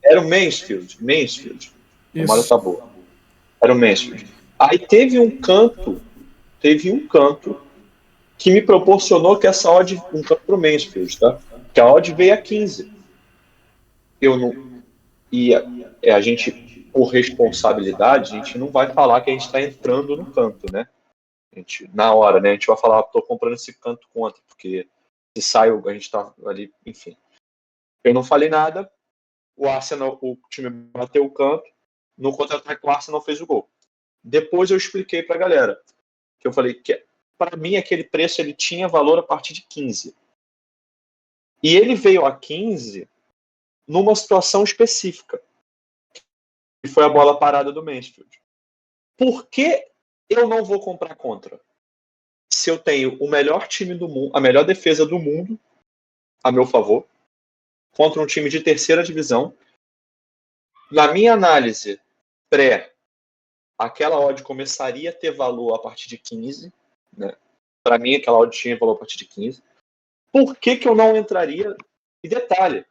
Era o Mansfield. A memória tá boa. Era o Mansfield. Aí teve um canto que me proporcionou que essa odd, um canto pro Mansfield, tá? Que a odd veio a 15. Eu não. E a gente, por responsabilidade, a gente não vai falar que a gente está entrando no canto, né? A gente, na hora, né? A gente vai falar, tô comprando esse canto contra, porque se sai, a gente tá ali, enfim. Eu não falei nada, o Arsenal, o time bateu o canto, no contra-ataque o Arsenal fez o gol. Depois eu expliquei pra galera, que eu falei que para mim aquele preço ele tinha valor a partir de 15. E ele veio a 15 numa situação específica, que foi a bola parada do Mansfield. Por que eu não vou comprar contra? Se eu tenho o melhor time do mundo, a melhor defesa do mundo a meu favor, contra um time de terceira divisão, na minha análise pré, aquela odd começaria a ter valor a partir de 15, né? Para mim aquela odd tinha valor a partir de 15. Por que eu não entraria? E detalhe,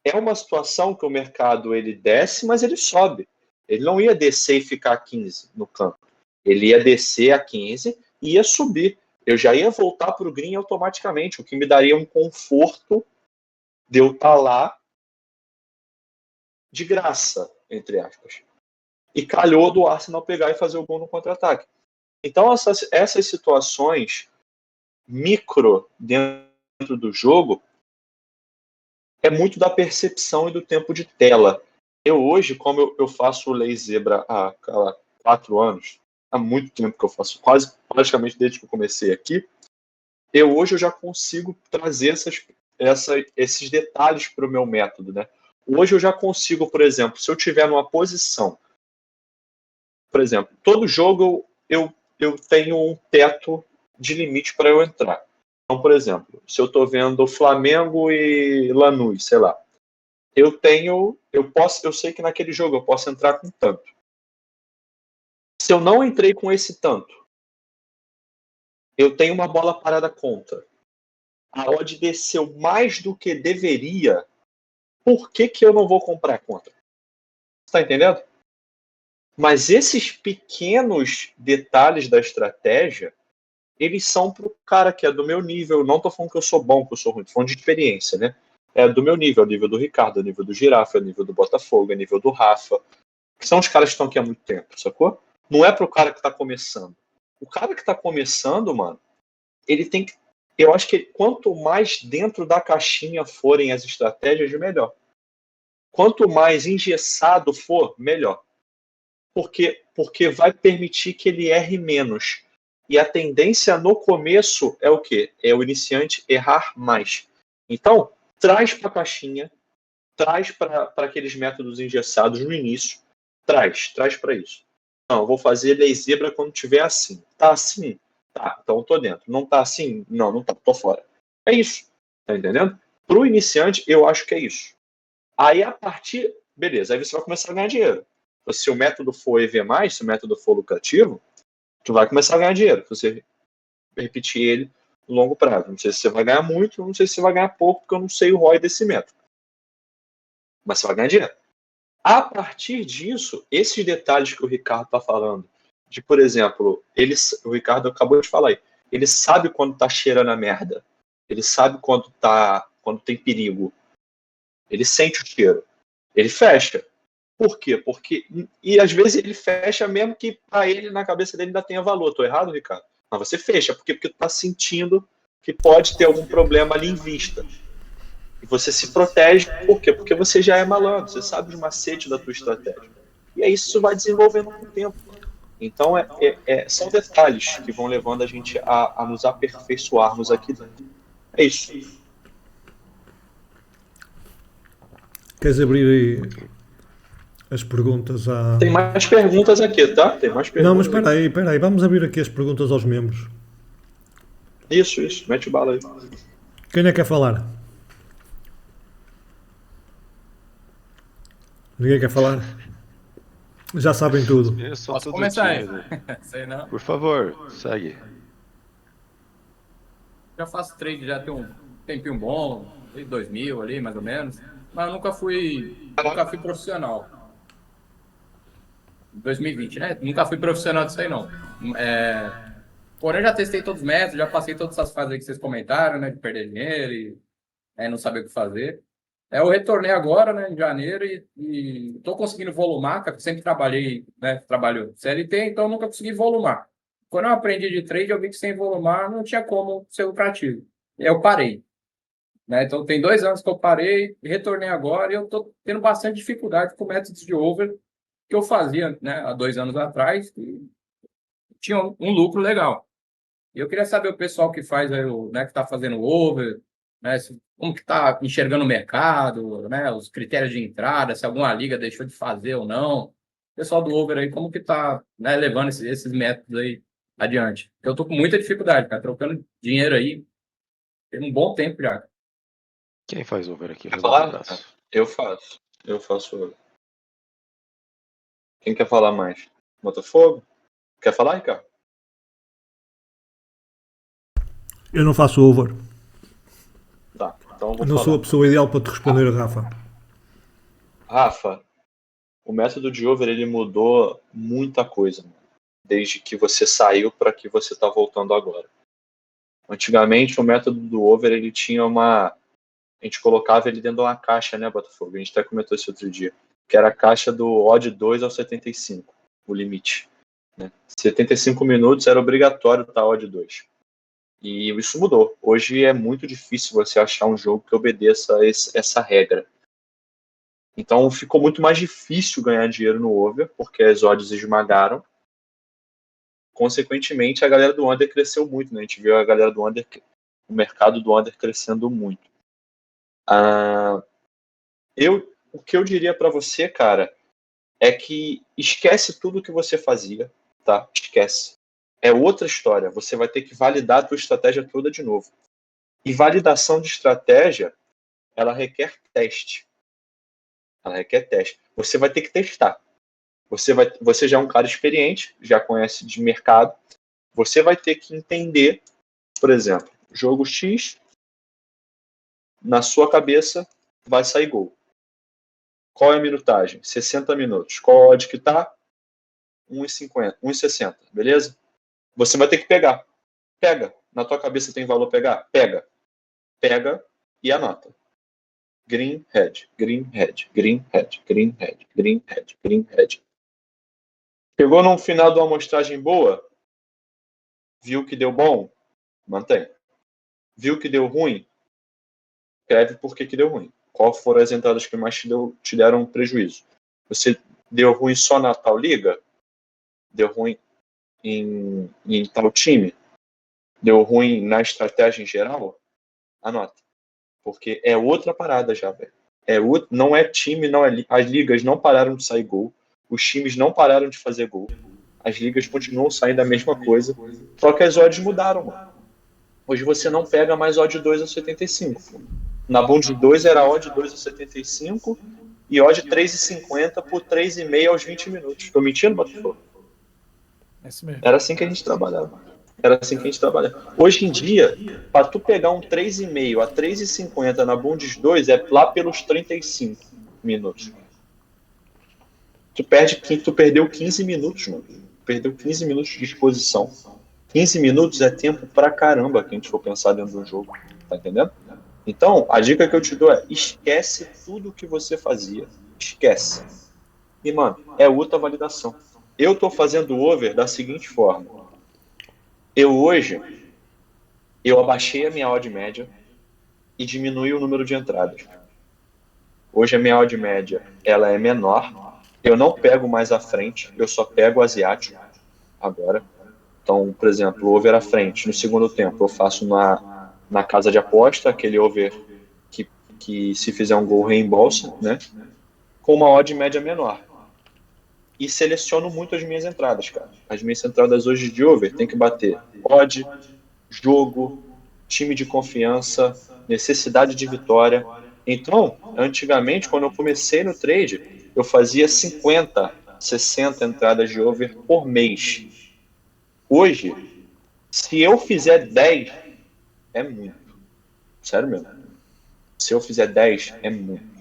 é uma situação que o mercado ele desce, mas ele sobe. Ele não ia descer e ficar a 15 no campo. Ele ia descer a 15 e ia subir. Eu já ia voltar para o green automaticamente, o que me daria um conforto de eu estar lá de graça, entre aspas. E calhou do Arsenal pegar e fazer o gol no contra-ataque. Então, essas situações micro dentro do jogo é muito da percepção e do tempo de tela. Eu hoje, como eu faço o Lei Zebra há 4 anos, há muito tempo que eu faço, praticamente desde que eu comecei aqui, hoje eu já consigo trazer esses detalhes para o meu método, né? Hoje eu já consigo, por exemplo, se eu tiver numa posição, por exemplo, todo jogo eu tenho um teto de limite para eu entrar. Então, por exemplo, se eu estou vendo Flamengo e Lanús, sei lá, eu sei que naquele jogo eu posso entrar com tanto. Se eu não entrei com esse tanto, eu tenho uma bola parada contra. A odd desceu mais do que deveria. Por que eu não vou comprar contra? Você tá entendendo? Mas esses pequenos detalhes da estratégia, eles são pro cara que é do meu nível. Não tô falando que eu sou bom, que eu sou ruim, tô falando de experiência, né? É do meu nível, é o nível do Ricardo, é o nível do Girafa, é o nível do Botafogo, é o nível do Rafa. Que são os caras que estão aqui há muito tempo, sacou? Não é pro cara que tá começando. O cara que tá começando, mano, ele tem que. Eu acho que quanto mais dentro da caixinha forem as estratégias, melhor. Quanto mais engessado for, melhor. Porque vai permitir que ele erre menos. E a tendência no começo é o quê? É o iniciante errar mais. Então, traz para a caixinha, traz para aqueles métodos engessados no início, traz para isso. Não, eu vou fazer lei zebra quando tiver assim. Tá assim? Tá, então eu tô dentro. Não tá assim? Não tá, tô fora. É isso. Tá entendendo? Pro iniciante, eu acho que é isso. Aí, a partir... Beleza, aí você vai começar a ganhar dinheiro. Se o método for EV+, se o método for lucrativo, tu vai começar a ganhar dinheiro. Se você repetir ele no longo prazo. Não sei se você vai ganhar muito, não sei se você vai ganhar pouco, porque eu não sei o ROI desse método. Mas você vai ganhar dinheiro. A partir disso, esses detalhes que o Ricardo está falando, de, por exemplo, o Ricardo acabou de falar aí, ele sabe quando está cheirando a merda. Ele sabe quando tem perigo. Ele sente o cheiro. Ele fecha. Por quê? E às vezes ele fecha mesmo que para ele, na cabeça dele, ainda tenha valor. Tô errado, Ricardo? Mas você fecha. Porque tu tá sentindo que pode ter algum problema ali em vista. E você se protege. Por quê? Porque você já é malandro. Você sabe os macetes da tua estratégia. E aí isso vai desenvolvendo com o tempo. Então são detalhes que vão levando a gente a nos aperfeiçoarmos aqui dentro. É isso. Queres abrir aí as perguntas à... Tem mais perguntas aqui, tá? Tem mais Não, mas perguntas aqui. espera aí. Vamos abrir aqui as perguntas aos membros. Isso. Mete bala aí. Quem é que quer falar? Ninguém quer falar? Já sabem tudo. Eu sou Posso tudo começar, tímido. Sei não. Por favor, segue. Já faço trade, já tem um tempinho bom, desde 2000 ali, mais ou menos. mas eu nunca fui profissional. 2020, né? Nunca fui profissional disso aí, não. Porém, já testei todos os métodos, já passei todas essas fases aí que vocês comentaram, né? De perder dinheiro e não saber o que fazer. Eu retornei agora, né, em janeiro, e tô conseguindo volumar, porque eu sempre trabalhei, né? Trabalho CLT, então nunca consegui volumar. Quando eu aprendi de trade, eu vi que sem volumar não tinha como ser lucrativo. Eu parei. Né? Então, tem 2 anos que eu parei, retornei agora e eu estou tendo bastante dificuldade com métodos de over que eu fazia, né, há 2 anos atrás e tinha um lucro legal. E eu queria saber o pessoal que faz aí, né, que está fazendo over, né, como que está enxergando o mercado, né, os critérios de entrada, se alguma liga deixou de fazer ou não. O pessoal do over aí, como que está, né, levando esses métodos aí adiante? Eu estou com muita dificuldade, cara, trocando dinheiro aí tem um bom tempo já. Quem faz over aqui? Quer Levanta o falar? braço. Eu faço. Eu faço. Quem quer falar mais? Botafogo? Quer falar, Ricardo? Eu não faço over. Tá, então eu vou Não sou a falar. pessoa ideal para te responder, Rafa. Rafa, o método de over ele mudou muita coisa, desde que você saiu para que você está voltando agora. Antigamente, o método do over ele tinha uma. A gente colocava ele dentro de uma caixa, né, Botafogo? A gente até comentou isso outro dia. Que era a caixa do odd 2 ao 75, o limite. Né? 75 minutos era obrigatório estar odd 2. E isso mudou. Hoje é muito difícil você achar um jogo que obedeça essa regra. Então ficou muito mais difícil ganhar dinheiro no over, porque as odds esmagaram. Consequentemente, a galera do under cresceu muito. Né? A gente viu a galera do under, o mercado do under crescendo muito. O que eu diria para você, cara, é que esquece tudo que você fazia, tá? Esquece. É outra história. Você vai ter que validar a tua estratégia toda de novo. E validação de estratégia, ela requer teste. Ela requer teste. Você vai ter que testar. Você já é um cara experiente, já conhece de mercado. Você vai ter que entender, por exemplo, jogo X, na sua cabeça vai sair gol. Qual é a minutagem? 60 minutos. Qual a odd que tá? 1,50, 1,60, beleza? Você vai ter que pegar. Pega. Na tua cabeça tem valor pegar? Pega. Pega e anota. Green, head, green, head, green, head, green, head, green, head, green, head. Pegou num final de uma amostragem boa? Viu que deu bom? Mantém. Viu que deu ruim? Escreve por que deu ruim. Qual foram as entradas que mais te deram prejuízo? Você deu ruim só na tal liga? Deu ruim em tal time? Deu ruim na estratégia em geral? Anota. Porque é outra parada já, velho. Não é time, não é as ligas não pararam de sair gol, os times não pararam de fazer gol, as ligas continuam saindo a mesma coisa, só que as odds mudaram, mano. Hoje você não pega mais odd 2 a 75. Na Bund 2 era odd 2 a 75 e odd 3,50 por 3,5 aos 20 minutos. Tô mentindo, Botafogo? Era assim que a gente trabalhava. Hoje em dia, para tu pegar um 3,5 a 3,50 na Bundes 2 é lá pelos 35 minutos. Tu perdeu 15 minutos, mano. Perdeu 15 minutos de exposição. 15 minutos é tempo pra caramba que a gente for pensar dentro do jogo. Tá entendendo? Então, a dica que eu te dou é esquece tudo que você fazia. Esquece. E, mano, é outra validação. Eu tô fazendo over da seguinte forma. Hoje, eu abaixei a minha odd média e diminui o número de entradas. Hoje a minha odd média ela é menor, eu não pego mais à frente, eu só pego o asiático agora. Então, por exemplo, o over à frente, no segundo tempo eu faço na casa de aposta, aquele over que se fizer um gol reembolsa, né? Com uma odd média menor. E seleciono muito as minhas entradas, cara. As minhas entradas hoje de over tem que bater odd, jogo, time de confiança, necessidade de vitória. Então, antigamente, quando eu comecei no trade, eu fazia 50, 60 entradas de over por mês. Hoje, se eu fizer 10, é muito. Sério mesmo. Se eu fizer 10, é muito.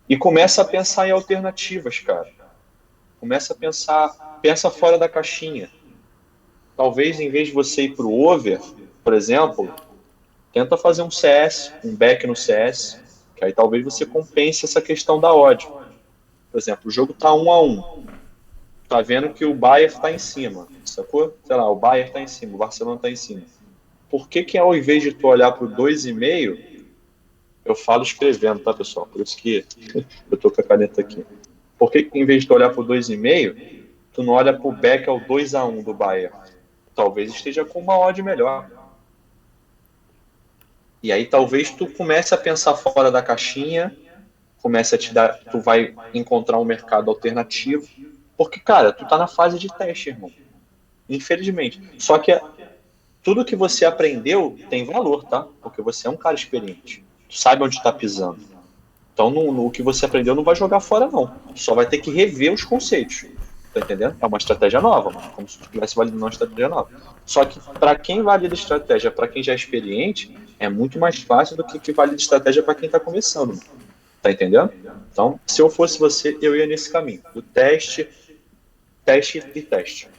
E começa a pensar em alternativas, cara. Começa a pensa fora da caixinha. Talvez em vez de você ir para o over, por exemplo, tenta fazer um CS, um back no CS, que aí talvez você compense essa questão da odd. Por exemplo, o jogo tá 1-1. Tá vendo que o Bayern está em cima, sacou? Sei lá, o Bayern está em cima, o Barcelona está em cima. Por que que ao invés de tu olhar para o 2,5, eu falo escrevendo, tá, pessoal? Por isso que eu tô com a caneta aqui. Por que que em vez de tu olhar para o 2,5, tu não olha para o back ao 2-1 do Bayern? Talvez esteja com uma odd melhor. E aí talvez tu comece a pensar fora da caixinha, comece a te dar, tu vai encontrar um mercado alternativo, porque, cara, tu tá na fase de teste, irmão. Infelizmente. Só que tudo que você aprendeu tem valor, tá? Porque você é um cara experiente. Tu sabe onde tá pisando. Então, o que você aprendeu não vai jogar fora, não. Tu só vai ter que rever os conceitos. Tá entendendo? É uma estratégia nova, mano. Como se tu estivesse validando uma estratégia nova. Só que, para quem valida estratégia, para quem já é experiente, é muito mais fácil do que valida estratégia para quem tá começando. Mano. Tá entendendo? Então, se eu fosse você, eu ia nesse caminho. Do teste, teste e teste.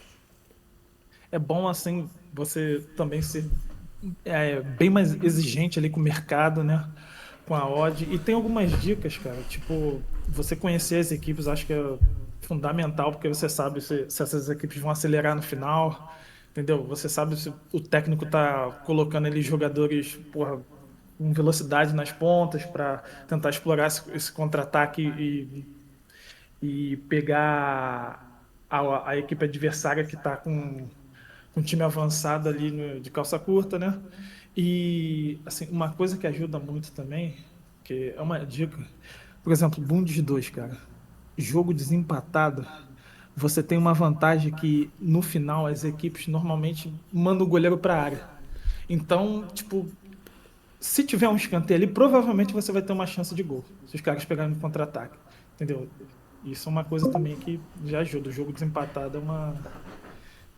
É bom, assim, você também ser bem mais exigente ali com o mercado, né? Com a odd. E tem algumas dicas, cara. Tipo, você conhecer as equipes, acho que é fundamental, porque você sabe se essas equipes vão acelerar no final, entendeu? Você sabe se o técnico tá colocando ali jogadores, porra, com velocidade nas pontas para tentar explorar esse contra-ataque e pegar a equipe adversária que está com um time avançado ali de calça curta, né? E, assim, uma coisa que ajuda muito também, que é uma dica, por exemplo, Bundes 2, cara, jogo desempatado, você tem uma vantagem que, no final, as equipes normalmente mandam o goleiro para a área. Então, tipo, se tiver um escanteio ali, provavelmente você vai ter uma chance de gol, se os caras pegarem no contra-ataque, entendeu? Isso é uma coisa também que já ajuda. O jogo desempatado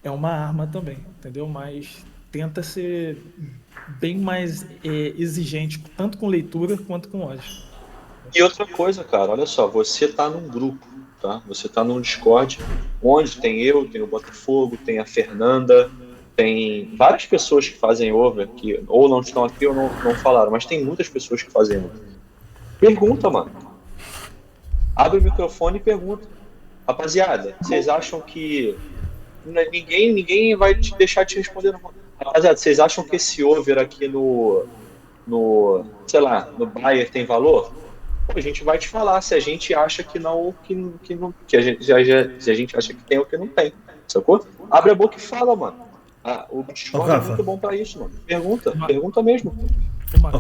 é uma arma também, entendeu? Mas tenta ser bem mais exigente, tanto com leitura quanto com odds. E outra coisa, cara, olha só, você tá num grupo, tá? Você tá num Discord, onde tem eu, tem o Botafogo, tem a Fernanda, tem várias pessoas que fazem over, que ou não estão aqui ou não falaram, mas tem muitas pessoas que fazem over. Pergunta, mano. Abre o microfone e pergunta. Rapaziada, vocês acham que ninguém vai te deixar te responder, não? Rapaziada, vocês acham que esse over aqui sei lá, no Bayern tem valor? Pô, a gente vai te falar se a gente acha que não, que a gente, se a gente acha que tem ou que não tem, sacou? Abre a boca e fala, mano. O Discord é Rafa. muito bom pra isso, mano. Pergunta mesmo.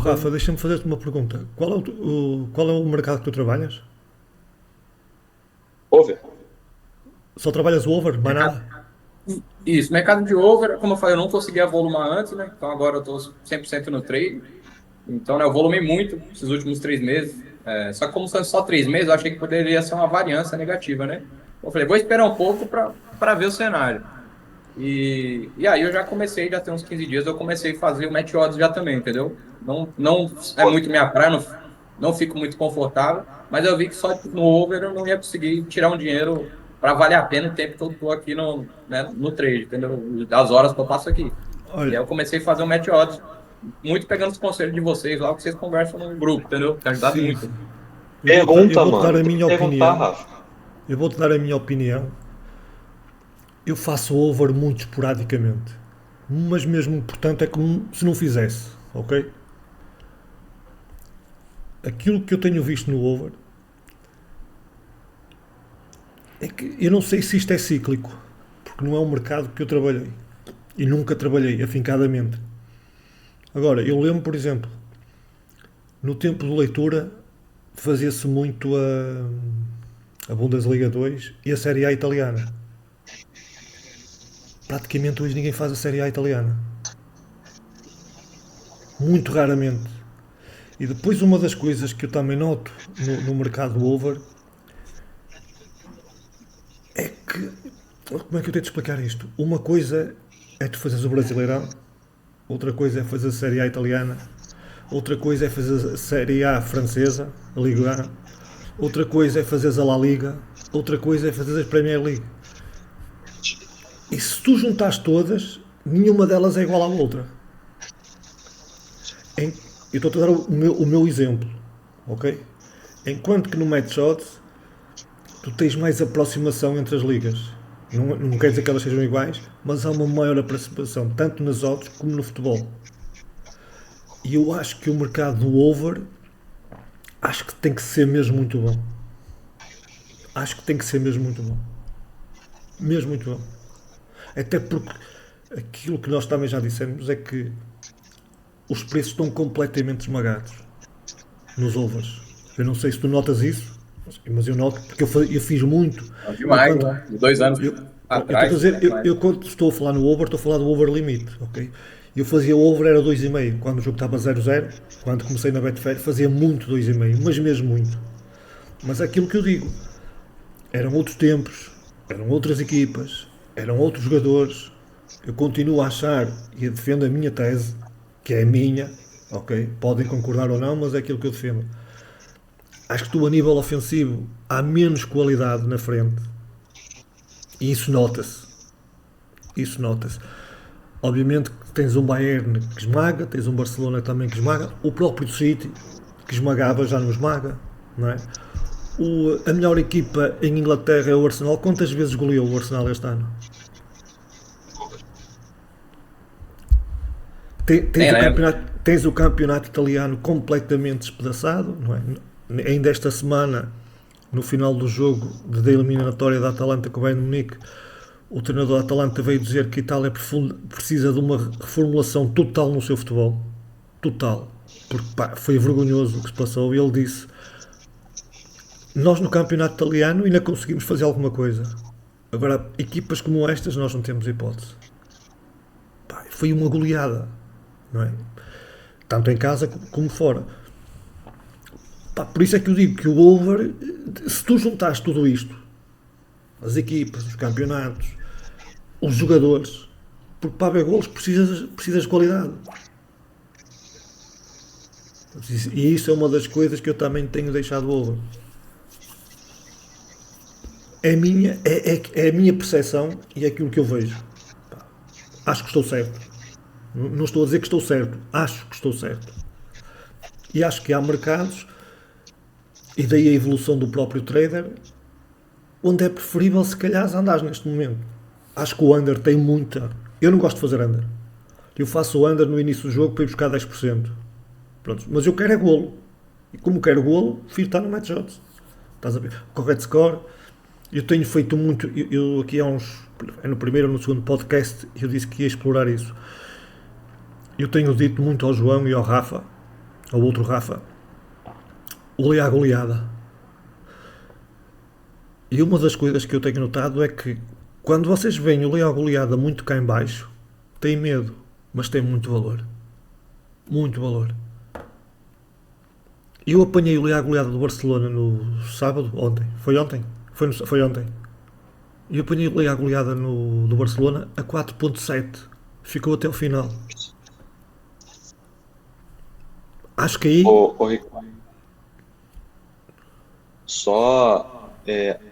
Rafa, deixa-me fazer-te uma pergunta. Qual é o mercado que tu trabalhas? Over. Só trabalhas o over, mais nada? Isso, mercado de over, como eu falei, eu não conseguia volumar antes, né? Então agora eu tô 100% no trade. Então, né, eu volumei muito esses últimos 3 meses. Só que como são só 3 meses, eu achei que poderia ser uma variância negativa, né? Eu falei, vou esperar um pouco para ver o cenário. E aí eu já comecei, já tem uns 15 dias, eu comecei a fazer o match odds já também, entendeu? Não é muito minha praia, não fico muito confortável, mas eu vi que só no over eu não ia conseguir tirar um dinheiro para valer a pena o tempo que eu tô aqui no trade, entendeu? As horas que eu passo aqui. E aí eu comecei a fazer o match odds, muito pegando os conselhos de vocês lá, que vocês conversam no grupo, entendeu? Tem ajudado Sim, muito. sim. Pergunta, Eu vou-te mano. dar a Tem minha que perguntar, opinião. Rafa. Eu vou-te dar a minha opinião. Eu faço over muito esporadicamente. Mas mesmo, portanto, é como se não fizesse, ok? Aquilo que eu tenho visto no over é que eu não sei se isto é cíclico, porque não é um mercado que eu trabalhei. E nunca trabalhei afincadamente. Agora, eu lembro, por exemplo, no tempo de leitura fazia-se muito a Bundesliga 2 e a Série A italiana. Praticamente hoje ninguém faz a Série A italiana. Muito raramente. E depois uma das coisas que eu também noto no mercado over é que, como é que eu tenho de explicar isto? Uma coisa é tu fazeres o Brasileirão, outra coisa é fazer a Série A italiana, outra coisa é fazer a Série A francesa, a Ligue 1, outra coisa é fazeres a La Liga, outra coisa é fazeres a Premier League. E se tu juntares todas, nenhuma delas é igual à outra. Eu estou a dar o meu exemplo, ok? Enquanto que no Match Odds tu tens mais aproximação entre as ligas. Não quer dizer que elas sejam iguais, mas há uma maior aproximação, tanto nas odds como no futebol. E eu acho que o mercado do over, acho que tem que ser mesmo muito bom. Acho que tem que ser mesmo muito bom. Mesmo muito bom. Até porque aquilo que nós também já dissemos é que os preços estão completamente esmagados nos overs. Eu não sei se tu notas isso, mas eu noto porque eu fiz muito. Demais, Enquanto- né? De 2 anos atrás. eu quando estou a falar no over, estou a falar do over limite, ok? Eu fazia over, era 2,5. Quando o jogo estava 0-0, quando comecei na Betfair, fazia muito 2,5, mas mesmo muito. Mas é aquilo que eu digo, eram outros tempos, eram outras equipas, eram outros jogadores. Eu continuo a achar e defendo a minha tese, que é a minha, ok? Podem concordar ou não, mas é aquilo que eu defendo. Acho que tu, a nível ofensivo, há menos qualidade na frente. E isso nota-se. Isso nota-se. Obviamente que tens um Bayern que esmaga, tens um Barcelona também que esmaga, o próprio City que esmagava já não esmaga, não é? A melhor equipa em Inglaterra é o Arsenal. Quantas vezes goleou o Arsenal este ano? Tens o campeonato italiano completamente despedaçado, não é? Ainda esta semana, no final do jogo da eliminatória da Atalanta com o Bayern de Munique, o treinador da Atalanta veio dizer que a Itália precisa de uma reformulação total no seu futebol. Total. Porque foi vergonhoso o que se passou. E ele disse: nós no campeonato italiano ainda conseguimos fazer alguma coisa. Agora, equipas como estas, nós não temos hipótese. Foi uma goleada, não é? Tanto em casa como fora. Por isso é que eu digo que o over, se tu juntares tudo isto, as equipas, os campeonatos, os jogadores, porque para haver golos precisas de qualidade. E isso é uma das coisas que eu também tenho deixado over. É a minha percepção e é aquilo que eu vejo. Acho que estou certo. Não estou a dizer que estou certo. Acho que estou certo. E acho que há mercados, e daí a evolução do próprio trader, onde é preferível se calhar andares neste momento. Acho que o under tem muita. Eu não gosto de fazer under. Eu faço o under no início do jogo para ir buscar 10%. Pronto. Mas eu quero é golo. E como quero golo, prefiro estar no match odds. Estás a ver? Correct score. Eu tenho feito muito. Eu aqui há uns. No primeiro ou no segundo podcast eu disse que ia explorar isso. Eu tenho dito muito ao João e ao Rafa, ao outro Rafa, olhar a goleada. E uma das coisas que eu tenho notado é que quando vocês veem o a goleada muito cá em baixo, têm medo, mas tem muito valor. Muito valor. Eu apanhei o a goleada do Barcelona no sábado, ontem. Foi ontem? Foi ontem. Eu apanhei o a goleada do Barcelona a 4.7. Ficou até o final. Acho que aí... Ricardo, só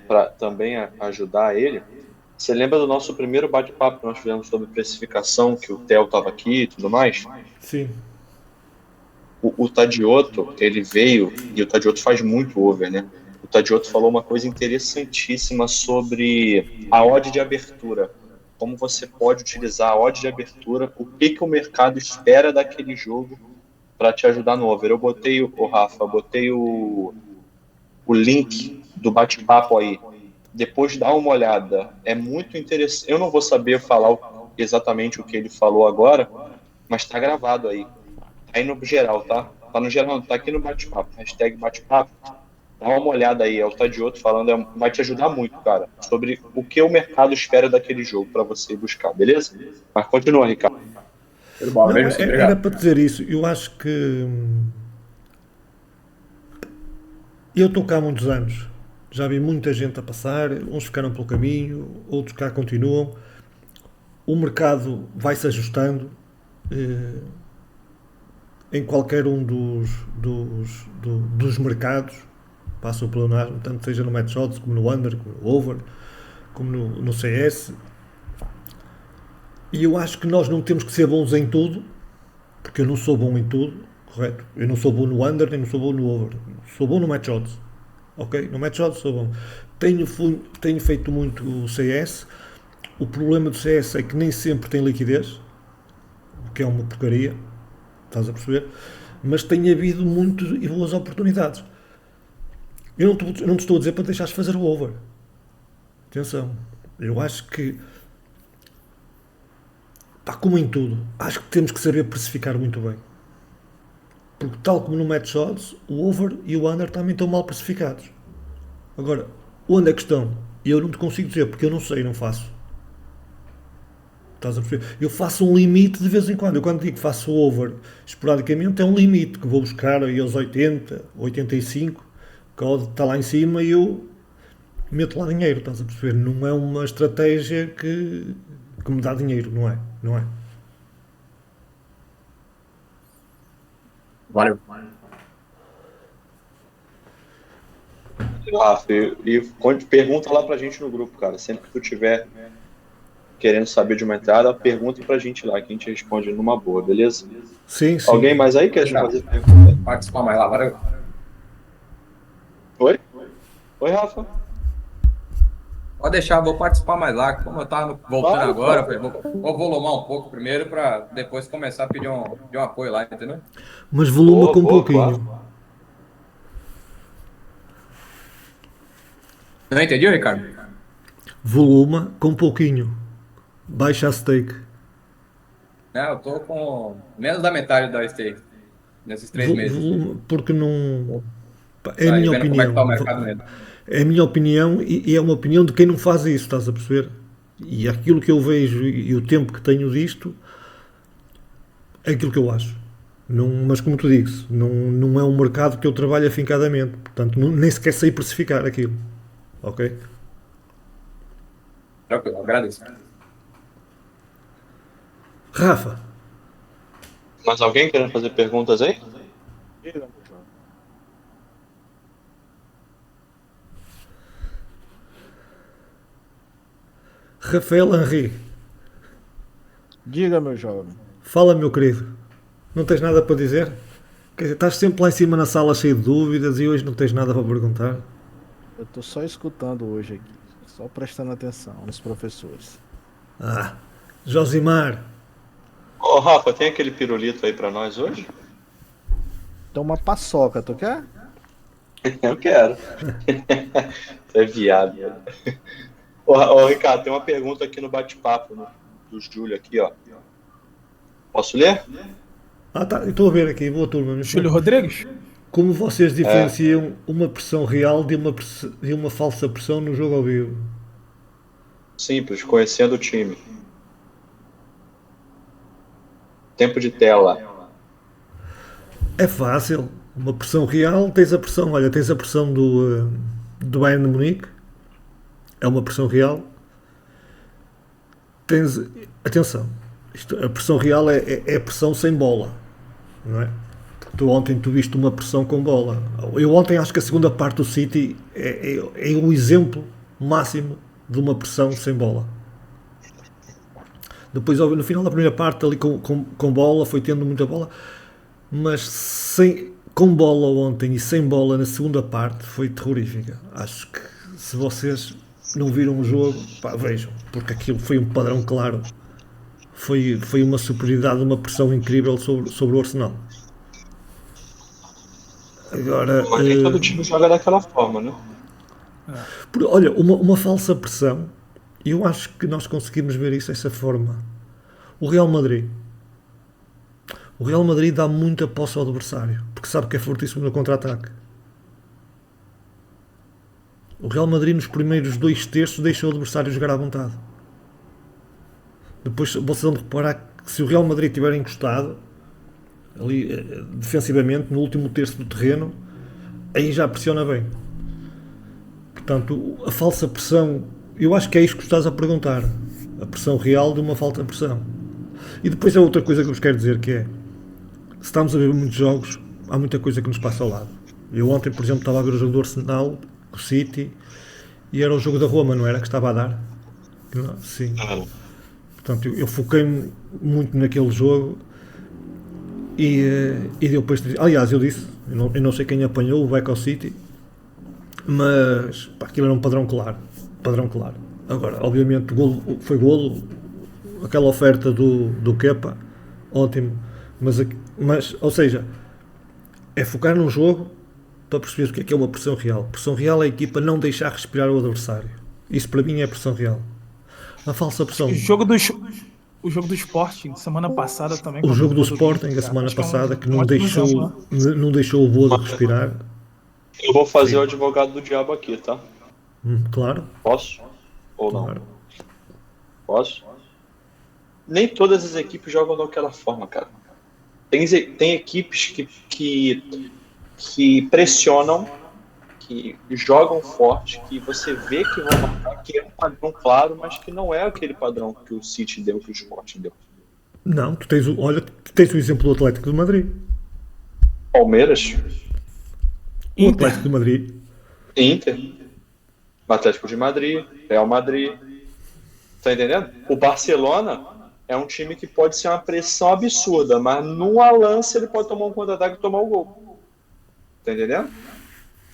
para também ajudar ele, você lembra do nosso primeiro bate-papo que nós fizemos sobre precificação, que o Theo estava aqui e tudo mais? Sim. O Tadioto, ele veio, e o Tadioto faz muito over, né? O Tadioto falou uma coisa interessantíssima sobre a odd de abertura. Como você pode utilizar a odd de abertura, o que o mercado espera daquele jogo para te ajudar no over. Eu botei o link do bate-papo aí. Depois dá uma olhada. É muito interessante. Eu não vou saber falar exatamente o que ele falou agora, mas está gravado aí. Tá aí no geral, tá? Tá no geral, tá aqui no bate-papo. Hashtag bate-papo. Dá uma olhada aí. É o Tadioto falando. Vai te ajudar muito, cara. Sobre o que o mercado espera daquele jogo para você buscar, beleza? Mas continua, Ricardo. Não, era para dizer isso. Eu acho que eu estou cá há muitos anos. Já vi muita gente a passar. Uns ficaram pelo caminho, outros cá continuam. O mercado vai se ajustando em qualquer um dos mercados. passa o pleonasmo, tanto seja no match odds, como no under, como no over, como no CS. E eu acho que nós não temos que ser bons em tudo, porque eu não sou bom em tudo, correto? Eu não sou bom no under, nem não sou bom no over. Sou bom no match odds, ok? No match odds sou bom. Tenho feito muito o CS. O problema do CS é que nem sempre tem liquidez, o que é uma porcaria, estás a perceber? Mas tem havido muitas e boas oportunidades. Eu não te estou a dizer para deixares fazer o over. Atenção, eu acho que, pá, como em tudo, acho que temos que saber precificar muito bem. Porque tal como no match odds, o over e o under também estão mal precificados. Agora, onde é que estão? Eu não te consigo dizer, porque eu não sei, não faço. Estás a perceber? Eu faço um limite de vez em quando. Eu quando digo que faço over esporadicamente, é um limite que vou buscar aí aos 80, 85, que a odd está lá em cima e eu meto lá dinheiro, estás a perceber? Não é uma estratégia que me dá dinheiro, não é? Não é? Valeu. Rafa, pergunta lá pra gente no grupo, cara. Sempre que tu tiver querendo saber de uma entrada, pergunta pra gente lá, que a gente responde numa boa, beleza? Sim, sim. Alguém mais aí quer Já. fazer pergunta? Participar mais lá, valeu. Oi? Oi, Rafa? Pode deixar, vou participar mais lá. Como eu tava voltando Claro, agora, claro. vou volumar um pouco primeiro para depois começar a pedir um apoio lá, entendeu? Mas voluma Boa, com boa, pouquinho. claro. Não entendi, Ricardo? Voluma com pouquinho. Baixa a stake. Eu tô com menos da metade da stake nesses 3 meses. Voluma, porque não. Pá, é a Aí minha vendo como é que tá o opinião. mercado mesmo. É a minha opinião e é uma opinião de quem não faz isso, estás a perceber? E aquilo que eu vejo e o tempo que tenho disto é aquilo que eu acho. Não, mas como tu dizes, não é um mercado que eu trabalho afincadamente, portanto nem sequer sei precificar aquilo. Ok? Tranquilo, agradeço. Rafa, Mais alguém querendo fazer perguntas aí? Rafael Henry, Diga, meu jovem. fala, meu querido. Não tens nada para dizer? Quer dizer, estás sempre lá em cima na sala cheio de dúvidas e hoje não tens nada para perguntar? Eu tô só escutando hoje aqui, só prestando atenção nos professores. Ah, Josimar, Ô, Rafa, tem aquele pirulito aí pra nós hoje? Então uma paçoca, tu quer? Eu quero. É viado. Ô, Ricardo, tem uma pergunta aqui no bate-papo do Júlio aqui, ó. Posso ler? ah tá, estou a ver aqui, boa turma. Mas Júlio Rodrigues? como vocês diferenciam uma pressão real de uma falsa pressão no jogo ao vivo? Simples, conhecendo o time. Tempo de tela. É fácil. Uma pressão real, tens a pressão, olha, tens a pressão do Bayern de Munique, é uma pressão real. Tens, atenção, a pressão real é a pressão sem bola, não é? Ontem tu viste uma pressão com bola. Eu ontem acho que a segunda parte do City é um exemplo máximo de uma pressão sem bola. Depois, no final da primeira parte, ali com bola, foi tendo muita bola, mas com bola ontem e sem bola na segunda parte foi terrorífica. Acho que se vocês não viram o jogo, pá, vejam, porque aquilo foi um padrão claro. Foi uma superioridade, uma pressão incrível sobre o Arsenal. Agora, Mas nem todo time joga daquela forma, né? olha, uma falsa pressão, eu acho que nós conseguimos ver isso dessa forma. O Real Madrid dá muita posse ao adversário, porque sabe que é fortíssimo no contra-ataque. O Real Madrid nos primeiros 2/3 deixa o adversário jogar à vontade. Depois vocês vão reparar que se o Real Madrid estiver encostado ali defensivamente no último terço do terreno, aí já pressiona bem. Portanto, a falsa pressão, eu acho que é isto que estás a perguntar, a pressão real de uma falsa pressão. E depois há outra coisa que eu vos quero dizer, que é, se estamos a ver muitos jogos, há muita coisa que nos passa ao lado. Eu ontem, por exemplo, estava a ver o jogo do Arsenal, o City, e era o jogo da Roma, não era? Que estava a dar? Sim. Portanto, eu foquei-me muito naquele jogo e depois. Aliás, eu disse, eu não sei quem apanhou o Back ao City, mas pá, aquilo era um padrão claro. Padrão claro. Agora, obviamente, o golo, foi golo, aquela oferta do Kepa, ótimo. Mas, ou seja, é focar num jogo para perceber o que é uma pressão real. Pressão real é a equipa não deixar respirar o adversário. Isso para mim é pressão real. A falsa pressão. O jogo do Sporting, semana passada também. O jogo do gol Sporting, a Vitor, semana acho que passada, que não ótimo exemplo, né? não deixou o Bodo respirar. Eu vou fazer Sim. o advogado do diabo aqui, tá? Claro, Posso? Ou não? claro. Posso? Nem todas as equipes jogam daquela forma, cara. Tem equipes que pressionam, que jogam forte, que você vê que vão marcar, que é um padrão claro, mas que não é aquele padrão que o City deu, que o Sporting deu. Não, olha, tu tens o exemplo do Atlético de Madrid. Palmeiras, O Atlético de Madrid. Inter, Atlético de Madrid, Real Madrid. Tá entendendo? O Barcelona é um time que pode ser uma pressão absurda, mas numa lance ele pode tomar um contra-ataque e tomar o gol. Tá entendendo?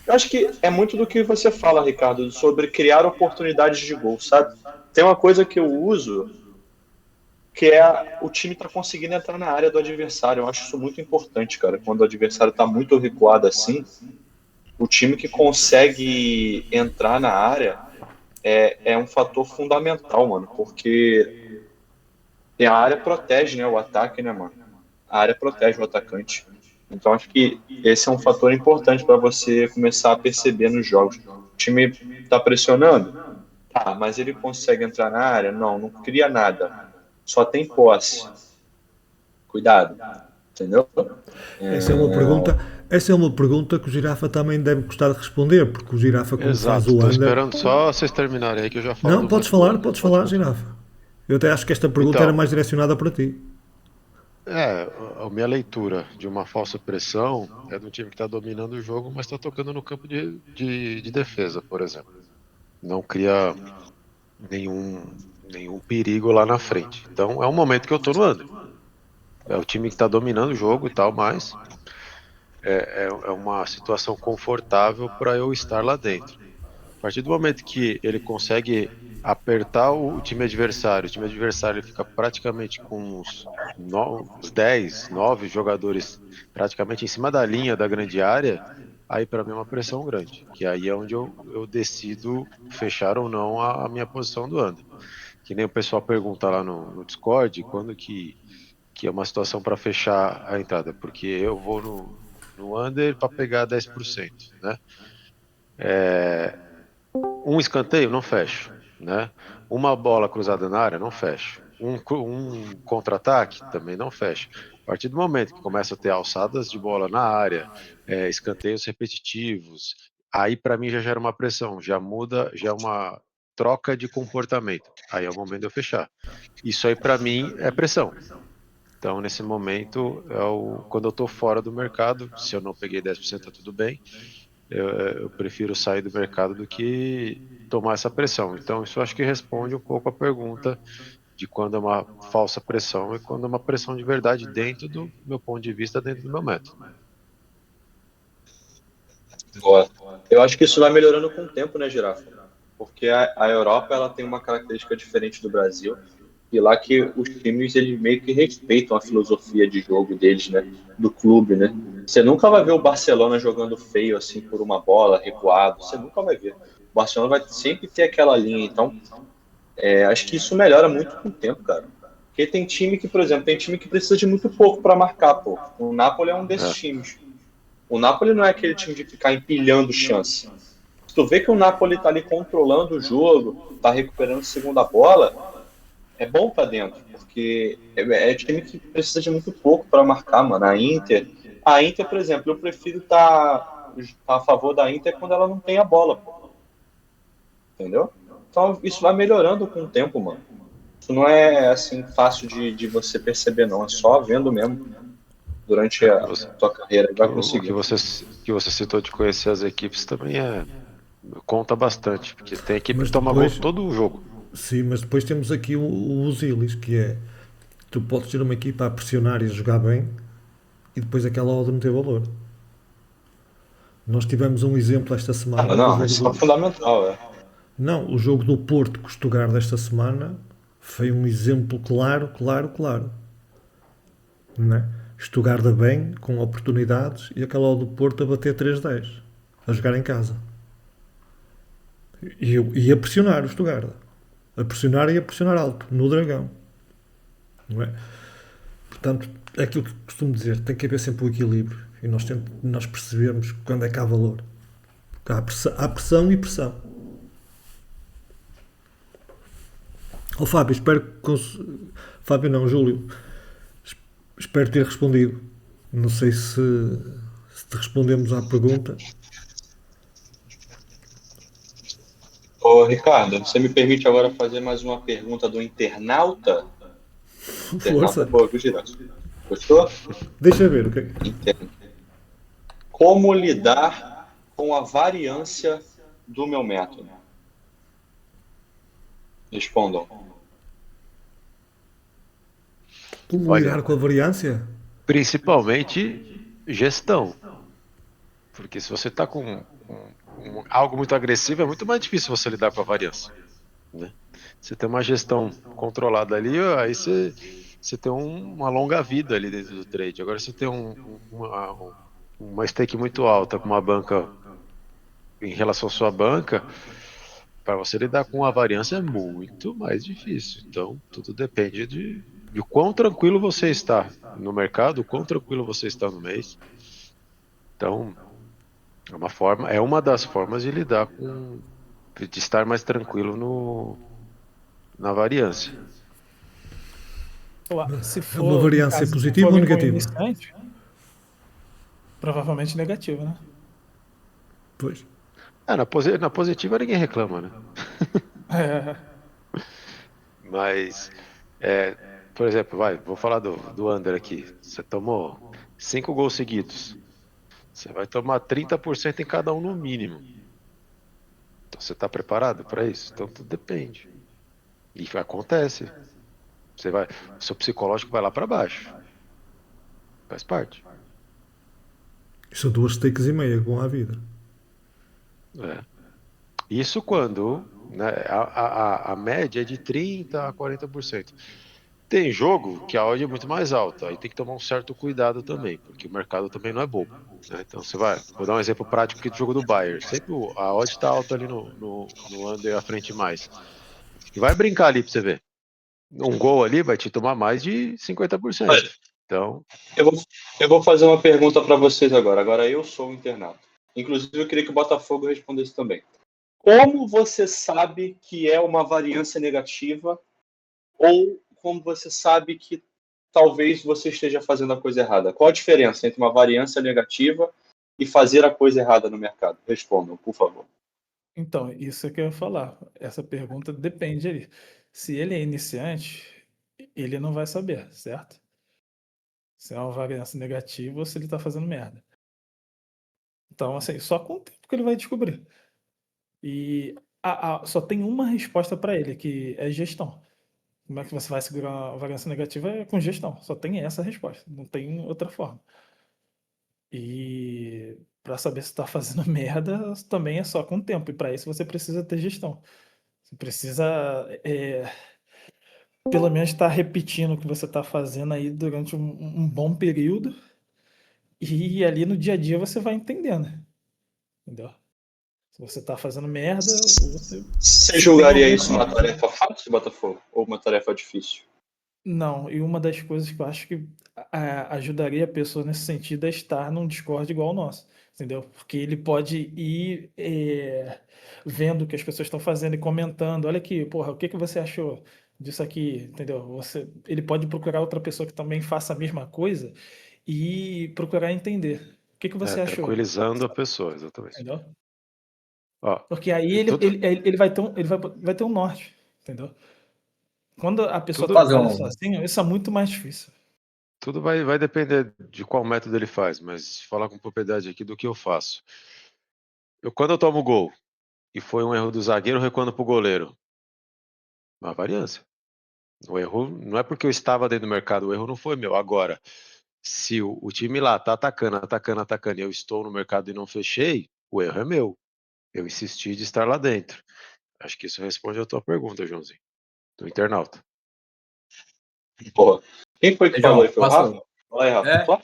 Eu acho que é muito do que você fala, Ricardo, sobre criar oportunidades de gol, sabe? Tem uma coisa que eu uso, que é o time tá conseguindo entrar na área do adversário. Eu acho isso muito importante, cara. Quando o adversário tá muito recuado assim, o time que consegue entrar na área é um fator fundamental, mano, porque a área protege, né, o ataque, né, mano? A área protege o atacante. Então acho que esse é um fator importante para você começar a perceber nos jogos. O time tá pressionando? Tá, mas ele consegue entrar na área? Não, não cria nada. Só tem posse. Cuidado. Entendeu? Essa é uma pergunta que o Girafa também deve gostar de responder, porque o Girafa, quando faz Exato, o tô under. esperando só vocês terminarem aí que eu já falo Não, do Under. podes falar, Girafa. Eu até acho que esta pergunta era Então, mais direcionada para ti. a minha leitura de uma falsa pressão é de um time que está dominando o jogo, mas está tocando no campo de defesa, por exemplo. Não cria nenhum perigo lá na frente. Então é um momento que eu tô no under. É o time que está dominando o jogo e tal, mas é uma situação confortável para eu estar lá dentro. A partir do momento que ele consegue apertar o time adversário, ele fica praticamente com uns 10, 9 jogadores praticamente em cima da linha da grande área, aí para mim é uma pressão grande, que aí é onde eu decido fechar ou não a minha posição do under. Que nem o pessoal pergunta lá no Discord, quando que é uma situação para fechar a entrada, porque eu vou no under para pegar 10%, né? Um escanteio, não fecho, né? Uma bola cruzada na área, não fecho. Um contra-ataque, também não fecho. A partir do momento que começa a ter alçadas de bola na área, escanteios repetitivos, aí para mim já gera uma pressão, já muda, já é uma troca de comportamento. Aí é o momento de eu fechar. Isso aí para mim é pressão. Então, nesse momento, quando eu estou fora do mercado, se eu não peguei 10%, tá tudo bem. Eu prefiro sair do mercado do que tomar essa pressão. Então, isso acho que responde um pouco a pergunta de quando é uma falsa pressão e quando é uma pressão de verdade dentro do meu ponto de vista, dentro do meu método. Boa. Eu acho que isso vai melhorando com o tempo, né, Girafa? Porque a Europa ela tem uma característica diferente do Brasil. E lá que os times eles meio que respeitam a filosofia de jogo deles, né? Do clube, né? Você nunca vai ver o Barcelona jogando feio assim por uma bola, recuado. Você nunca vai ver. O Barcelona vai sempre ter aquela linha. Então, acho que isso melhora muito com o tempo, cara. Porque tem time que, por exemplo, tem time que precisa de muito pouco para marcar, pô. O Napoli é um desses times. O Napoli não é aquele time de ficar empilhando chance. Se tu vê que o Napoli tá ali controlando o jogo, tá recuperando segunda bola, é bom pra dentro, porque é time que precisa de muito pouco para marcar, mano. A Inter, por exemplo, eu prefiro estar a favor da Inter quando ela não tem a bola, pô. Entendeu? Então isso vai melhorando com o tempo, mano. Isso não é assim fácil de você perceber, não. É só vendo mesmo. durante a tua carreira. Vai O conseguir. que você citou de conhecer as equipes também conta bastante, porque tem equipe Mas que toma depois- gol todo o jogo. Sim, mas depois temos aqui o Usilis, que é tu podes ter uma equipa a pressionar e a jogar bem e depois aquela odd não ter valor. Nós tivemos um exemplo esta semana do Não, jogo isso é do... fundamental. Não, o jogo do Porto com o Stuttgart desta semana foi um exemplo claro. Não é? Stuttgart bem, com oportunidades, e aquela odd do Porto a bater 3-10, a jogar em casa. E a pressionar o Stuttgart. A pressionar e a pressionar alto, no Dragão. Não é? Portanto, é aquilo que costumo dizer, tem que haver sempre o equilíbrio. E nós percebemos quando é que há valor. Há pressão e pressão. Ó Fábio, espero que... Fábio não, Júlio. Espero ter respondido. Não sei se te respondemos à pergunta. Ô, Ricardo, você me permite agora fazer mais uma pergunta do internauta? Força. Boa, gostou? Deixa ver o que é. Entendo. Como lidar com a variância do meu método? Respondam. Como Olha, lidar com a variância? Principalmente gestão. Porque se você está com algo muito agressivo, é muito mais difícil você lidar com a variância. Né? Você tem uma gestão controlada ali, aí você tem uma longa vida ali dentro do trade. Agora você tem uma stake muito alta com uma banca, em relação à sua banca, para você lidar com a variância é muito mais difícil. Então, tudo depende de quão tranquilo você está no mercado, o quão tranquilo você está no mês. Então, é uma das formas de lidar de estar mais tranquilo na variância. Se É for, uma no variância caso, positiva for ou alguém com negativa? iniciante, provavelmente negativa, né? Pois. Na positiva ninguém reclama, né? É, Mas, por exemplo, vou falar do under aqui. Você tomou 5 gols seguidos. Você vai tomar 30% em cada um no mínimo. Então você está preparado para isso? Então tudo depende. E acontece. O seu psicológico vai lá para baixo. Faz parte. São 2 stakes e meia que vão à vida. Isso quando, né, a média é de 30% a 40%. Tem jogo que a odd é muito mais alta, aí tem que tomar um certo cuidado também, porque o mercado também não é bobo. Né? Então vou dar um exemplo prático aqui do jogo do Bayern. Sempre a odd está alta ali no under à frente mais. E vai brincar ali para você ver. Um gol ali vai te tomar mais de 50%. Olha, Então, eu vou fazer uma pergunta para vocês agora. Agora eu sou o internauta. Inclusive, eu queria que o Botafogo respondesse também. Como você sabe que é uma variância negativa ou como você sabe que talvez você esteja fazendo a coisa errada? Qual a diferença entre uma variância negativa e fazer a coisa errada no mercado? Respondam, por favor. então, isso é que eu ia falar. Essa pergunta depende ali. Se ele é iniciante, ele não vai saber, certo? Se é uma variância negativa ou se ele está fazendo merda. Então, assim, só com o tempo que ele vai descobrir. E só tem uma resposta para ele, que é gestão. Como é que você vai segurar a variância negativa? É com gestão. Só tem essa resposta. Não tem outra forma. E para saber se está fazendo merda, também é só com o tempo. E para isso você precisa ter gestão. Você precisa, pelo menos, estar repetindo o que você está fazendo aí durante um bom período. E ali no dia a dia você vai entendendo. Entendeu? Se você está fazendo merda, Você julgaria isso uma tarefa fácil, Botafogo? Ou uma tarefa difícil? Não, e uma das coisas que eu acho que ajudaria a pessoa nesse sentido é estar num Discord igual ao nosso, entendeu? Porque ele pode ir vendo o que as pessoas estão fazendo e comentando. Olha aqui, porra, o que que você achou disso aqui, entendeu? Ele pode procurar outra pessoa que também faça a mesma coisa e procurar entender. O que que você achou? tranquilizando a pessoa, exatamente. Entendeu? Ó, Porque aí ele vai ter um norte, entendeu? Quando a pessoa Tudo- trabalha Fazer um- sozinha, isso é muito mais difícil. Tudo vai depender de qual método ele faz, mas falar com propriedade aqui do que eu faço. Quando eu tomo gol e foi um erro do zagueiro recuando pro goleiro, uma variância. O erro não é porque eu estava dentro do mercado, o erro não foi meu. Agora, se o time lá tá atacando, e eu estou no mercado e não fechei, o erro é meu. Eu insisti de estar lá dentro. Acho que isso responde a tua pergunta, Joãozinho, do internauta. Porra. Quem foi que falou aí? Foi o Rafa? Posso... Fala aí, Rafa. É, Fala.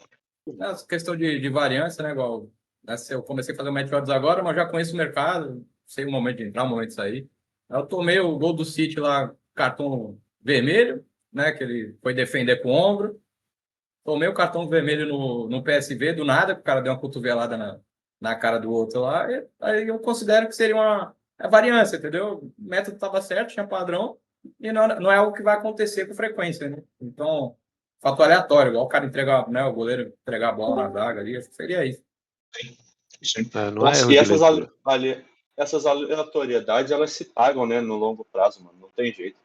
essa questão de variância, né? Igual, né, se eu comecei a fazer o match odds agora, mas já conheço o mercado, sei o momento de entrar, o momento de sair. Eu tomei o gol do City lá, cartão vermelho, né? Que ele foi defender com o ombro. Tomei o cartão vermelho no PSV, do nada, porque o cara deu uma cotovelada na cara do outro lá. Aí eu considero que seria uma variância, entendeu? O método estava certo, tinha padrão, e não é algo que vai acontecer com frequência, né? Então, fato aleatório, igual o cara entregar, né, o goleiro entregar a bola na zaga ali, acho que seria isso. Sim. Não é erro E de leitura. essas aleatoriedades, elas se pagam, né, no longo prazo, mano. Não tem jeito.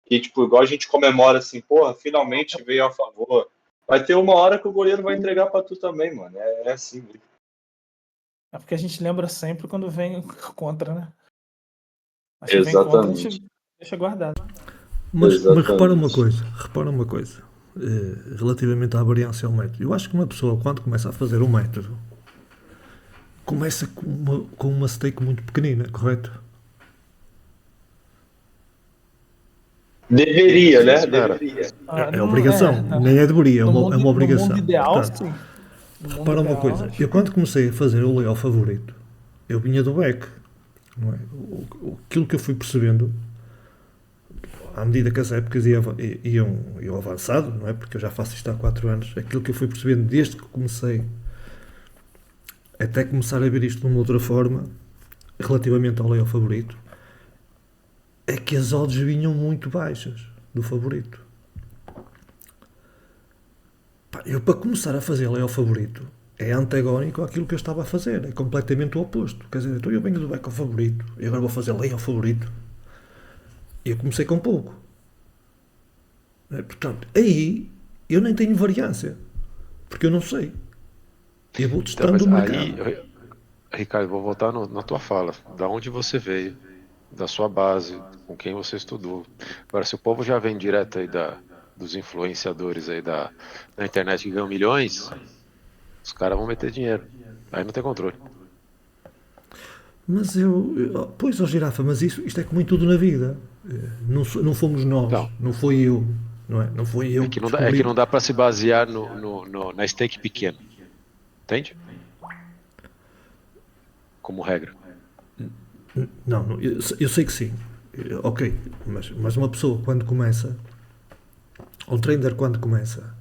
E, tipo, igual a gente comemora assim, porra, finalmente veio a favor. Vai ter uma hora que o goleiro vai entregar pra tu também, mano. É assim, mesmo. É porque a gente lembra sempre quando vem contra, né? Mas se vem contra, a gente deixa guardado. Mas repara uma coisa. Relativamente à variância ao método. Eu acho que uma pessoa, quando começa a fazer um método, começa com uma stake muito pequenina, correto? Deveria, né? Espera. Deveria. É obrigação, nem é deveria, é uma obrigação. No mundo ideal, Portanto, sim. No mundo repara uma ideal, coisa, acho eu quando comecei a fazer o layout favorito, eu vinha do back, não é? Aquilo que eu fui percebendo, à medida que as épocas iam avançado, não é? Porque eu já faço isto há 4 anos, aquilo que eu fui percebendo desde que comecei até começar a ver isto de uma outra forma, relativamente ao layout favorito, é que as odds vinham muito baixas do favorito. Eu, para começar a fazer layout favorito, é antagónico àquilo que eu estava a fazer, é completamente o oposto. Quer dizer, então eu venho do back ao favorito e agora vou fazer layout favorito. E eu comecei com pouco. Portanto, aí eu nem tenho variância, porque eu não sei. Eu vou testando o mercado. Aí, Ricardo, vou voltar na tua fala. Da onde você veio, da sua base, com quem você estudou. Agora, se o povo já vem direto aí dos influenciadores aí da internet que ganham milhões, os caras vão meter dinheiro. Aí não tem controle. Mas pois, ó Girafa, mas isto é como em tudo na vida. Não fomos nós, não foi eu, não é? Não foi eu que descobri. É que não dá para se basear na stake pequena. Entende? Como regra. Não, eu sei que sim. Ok, mas uma pessoa quando começa, ou um trader quando começa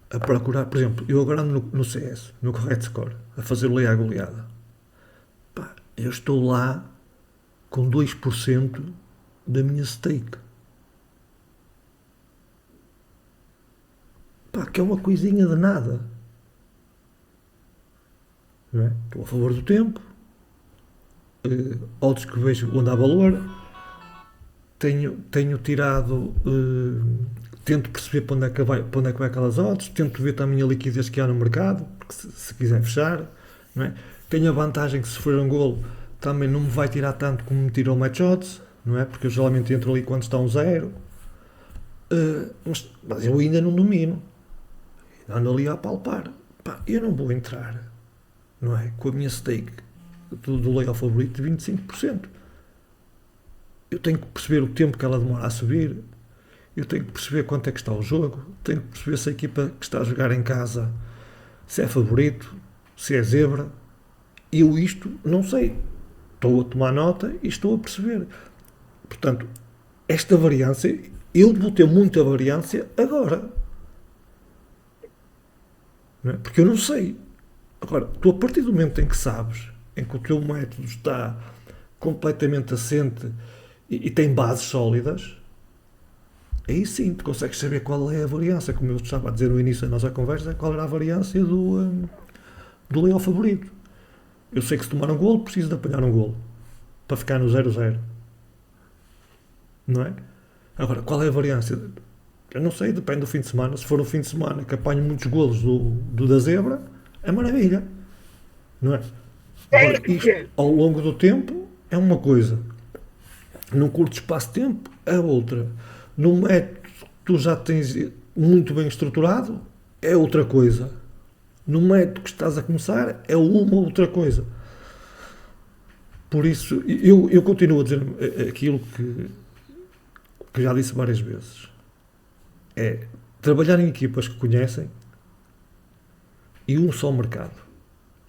a procurar, por exemplo, eu agora ando no CS, no Correct Score, a fazer o lei à goleada. Eu estou lá com 2% da minha stake. Que é uma coisinha de nada. Não é? Estou a favor do tempo. Odds que vejo onde há valor. Tenho tirado. Tento perceber para onde é que vai aquelas odds. Tento ver também a liquidez que há no mercado. Porque se quiser fechar. Não é? Tenho a vantagem que se for um golo também não me vai tirar tanto como me tirou o match odds, não é? Porque eu geralmente entro ali quando está um 0. Mas eu ainda não domino. Ando ali a palpar. Eu não vou entrar, não é? Com a minha stake do layout favorito de 25%. Eu tenho que perceber o tempo que ela demora a subir. Eu tenho que perceber quanto é que está o jogo. Tenho que perceber se a equipa que está a jogar em casa se é favorito, se é zebra. Eu isto não sei. Estou a tomar nota e estou a perceber. Portanto, esta variância, eu vou ter muita variância agora. Não é? Porque eu não sei. Agora, tu a partir do momento em que sabes, em que o teu método está completamente assente e tem bases sólidas, aí sim tu consegues saber qual é a variância. Como eu estava a dizer no início da nossa conversa, qual era a variância do layout favorito. Eu sei que se tomar um golo, preciso de apanhar um golo para ficar no 0-0. Não é? Agora, qual é a variância? Eu não sei, depende do fim de semana. Se for um fim de semana que apanho muitos golos do da zebra, é maravilha. Não é? Agora, isto ao longo do tempo é uma coisa. Num curto espaço de tempo é outra. Num método que tu já tens muito bem estruturado é outra coisa. No método que estás a começar é uma outra coisa. Por isso, eu continuo a dizer aquilo que já disse várias vezes. É trabalhar em equipas que conhecem e um só mercado.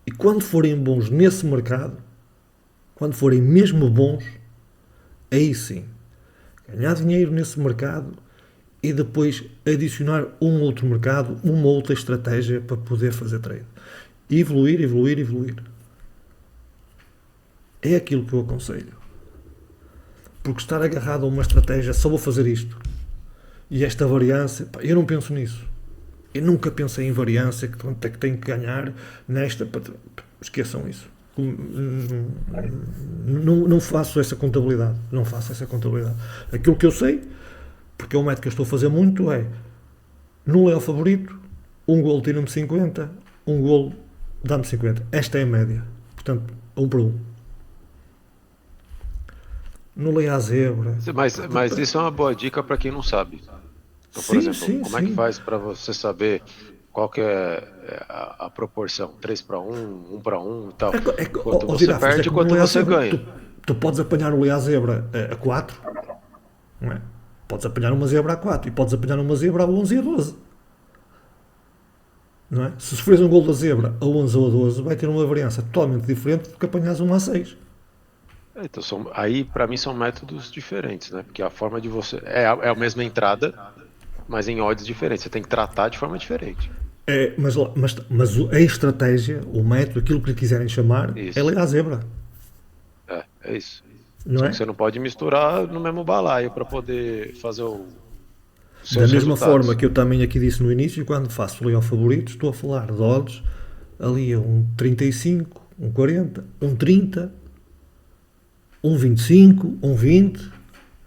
E quando forem bons nesse mercado, quando forem mesmo bons, aí sim, ganhar dinheiro nesse mercado e depois adicionar um outro mercado, uma outra estratégia para poder fazer trade. E evoluir, evoluir, evoluir. É aquilo que eu aconselho. Porque estar agarrado a uma estratégia, só vou fazer isto. E esta variância, pá, eu não penso nisso. Eu nunca pensei em variância, que tenho que ganhar nesta. Esqueçam isso. Não faço essa contabilidade. Não faço essa contabilidade. Aquilo que eu sei, porque é um método que eu estou a fazer muito, é no leão favorito, um golo tira-me 50, um golo dá-me 50. Esta é a média. Portanto, 1 por 1. No leão à zebra. Mas isso é uma boa dica para quem não sabe. Então, por exemplo, como é que faz para você saber qual que é a proporção? 3 para 1, 1 para 1 e tal. Quanto você perde, quanto você ganha. Tu podes apanhar o leão à zebra a 4, não é? Podes apanhar uma zebra a 4 e podes apanhar uma zebra a 11 e a 12. Não é? Se sofres um gol da zebra a 11 ou a 12, vai ter uma variância totalmente diferente do que apanhares uma a 6. Então, aí, para mim, são métodos diferentes, né? Porque a forma de você... É a mesma entrada, mas em odds diferentes. Você tem que tratar de forma diferente. Mas a estratégia, o método, aquilo que lhe quiserem chamar, Isso. é levar a zebra. É isso. Não Só é? que você não pode misturar no mesmo balaio para poder fazer os Da seus mesma resultados. forma que eu também aqui disse no início, quando faço o leão favorito, estou a falar de odds ali a um 35, um 40, um 30, um 25, um 20,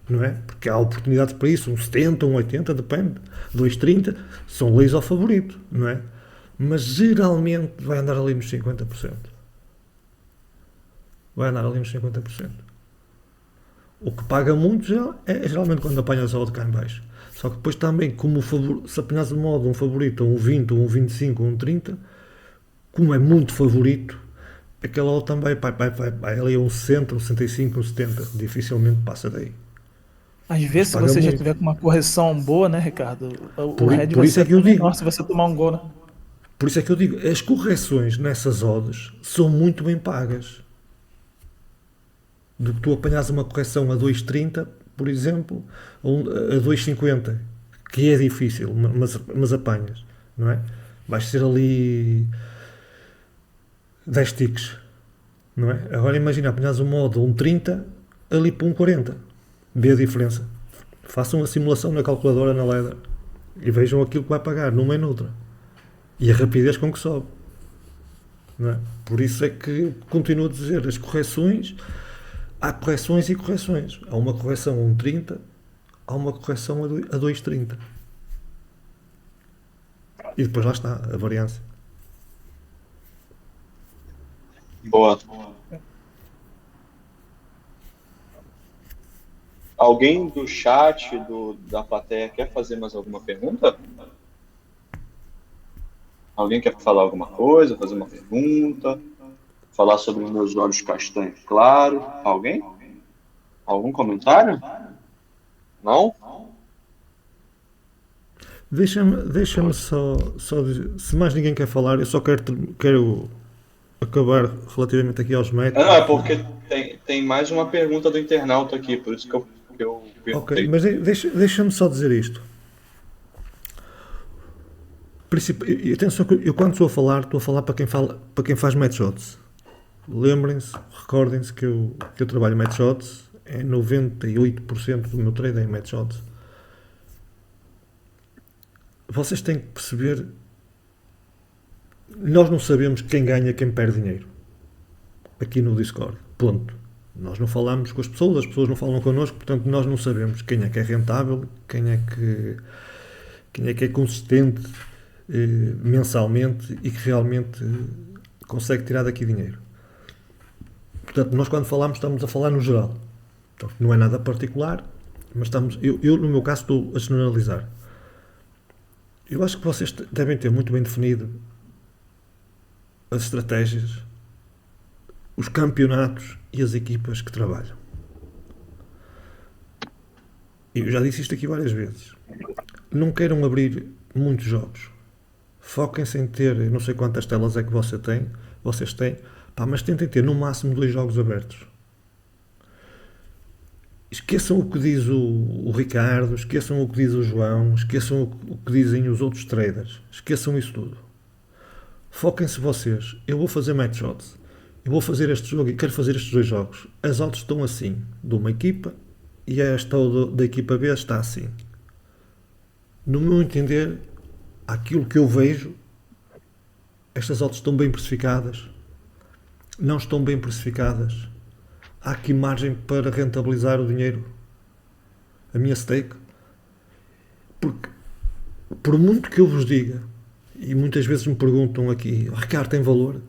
não é? Porque há oportunidades para isso, um 70, um 80, depende. 2,30 são leis ao favorito, não é? Mas geralmente vai andar ali nos 50%. Vai andar ali nos 50%. O que paga muito é geralmente quando apanhas a odd cá em baixo. Só que depois também, como se apanhas de modo um favorito, um 20, um 25, um 30, como é muito favorito, aquela odd também vai ali a um 60, um 65, um 70. Dificilmente passa daí. Às vezes, se Paga você já muito. tiver com uma correção boa, né, Ricardo? O Por head vai isso é ser que eu menor digo. se você tomar um gol, né? Por isso é que eu digo, as correções nessas odds são muito bem pagas. Do que tu apanhas uma correção a 2,30, por exemplo, a 2,50, que é difícil, mas apanhas, não é? Vais ser ali 10 ticks, não é? Agora imagina, apanhas um modo 1,30 ali para 1,40. Vê a diferença. Façam a simulação na calculadora, na Ledger, e vejam aquilo que vai pagar numa e noutra. E a rapidez com que sobe. Não é? Por isso é que continuo a dizer, as correções, há correções e correções. Há uma correção a 1,30, há uma correção a 2,30. E depois lá está, a variância. Boa. Alguém do chat, da plateia, quer fazer mais alguma pergunta? Alguém quer falar alguma coisa, fazer uma pergunta? Falar sobre os meus olhos castanhos claros? Alguém? Algum comentário? Não? Deixa-me só dizer, se mais ninguém quer falar, eu só quero acabar relativamente aqui aos métodos. É porque tem mais uma pergunta do internauta aqui, por isso que eu perguntei. Ok, mas deixa-me só dizer isto. E atenção, eu quando estou a falar para quem faz match odds. Lembrem-se, recordem-se que eu trabalho match odds, é 98% do meu trade em match odds. Vocês têm que perceber, nós não sabemos quem ganha, quem perde dinheiro aqui no Discord, ponto. Nós não falamos com as pessoas não falam connosco, portanto nós não sabemos quem é rentável, quem é Quem é que é consistente mensalmente e que realmente consegue tirar daqui dinheiro. Portanto, nós quando falamos estamos a falar no geral. Então, não é nada particular, mas eu no meu caso estou a generalizar. Eu acho que vocês devem ter muito bem definido as estratégias, os campeonatos e as equipas que trabalham. Eu já disse isto aqui várias vezes. Não queiram abrir muitos jogos. Foquem-se em ter, não sei quantas telas é que vocês têm, mas tentem ter no máximo 2 jogos abertos. Esqueçam o que diz o Ricardo, esqueçam o que diz o João, esqueçam o que dizem os outros traders. Esqueçam isso tudo. Foquem-se vocês. Eu vou fazer match odds. Eu vou fazer este jogo e quero fazer estes 2 jogos. As odds estão assim, de uma equipa, e esta da equipa B está assim. No meu entender, aquilo que eu vejo, estas odds estão bem precificadas, não estão bem precificadas. Há aqui margem para rentabilizar o dinheiro, a minha stake. Porque, por muito que eu vos diga, e muitas vezes me perguntam aqui, Ricardo, tem valor?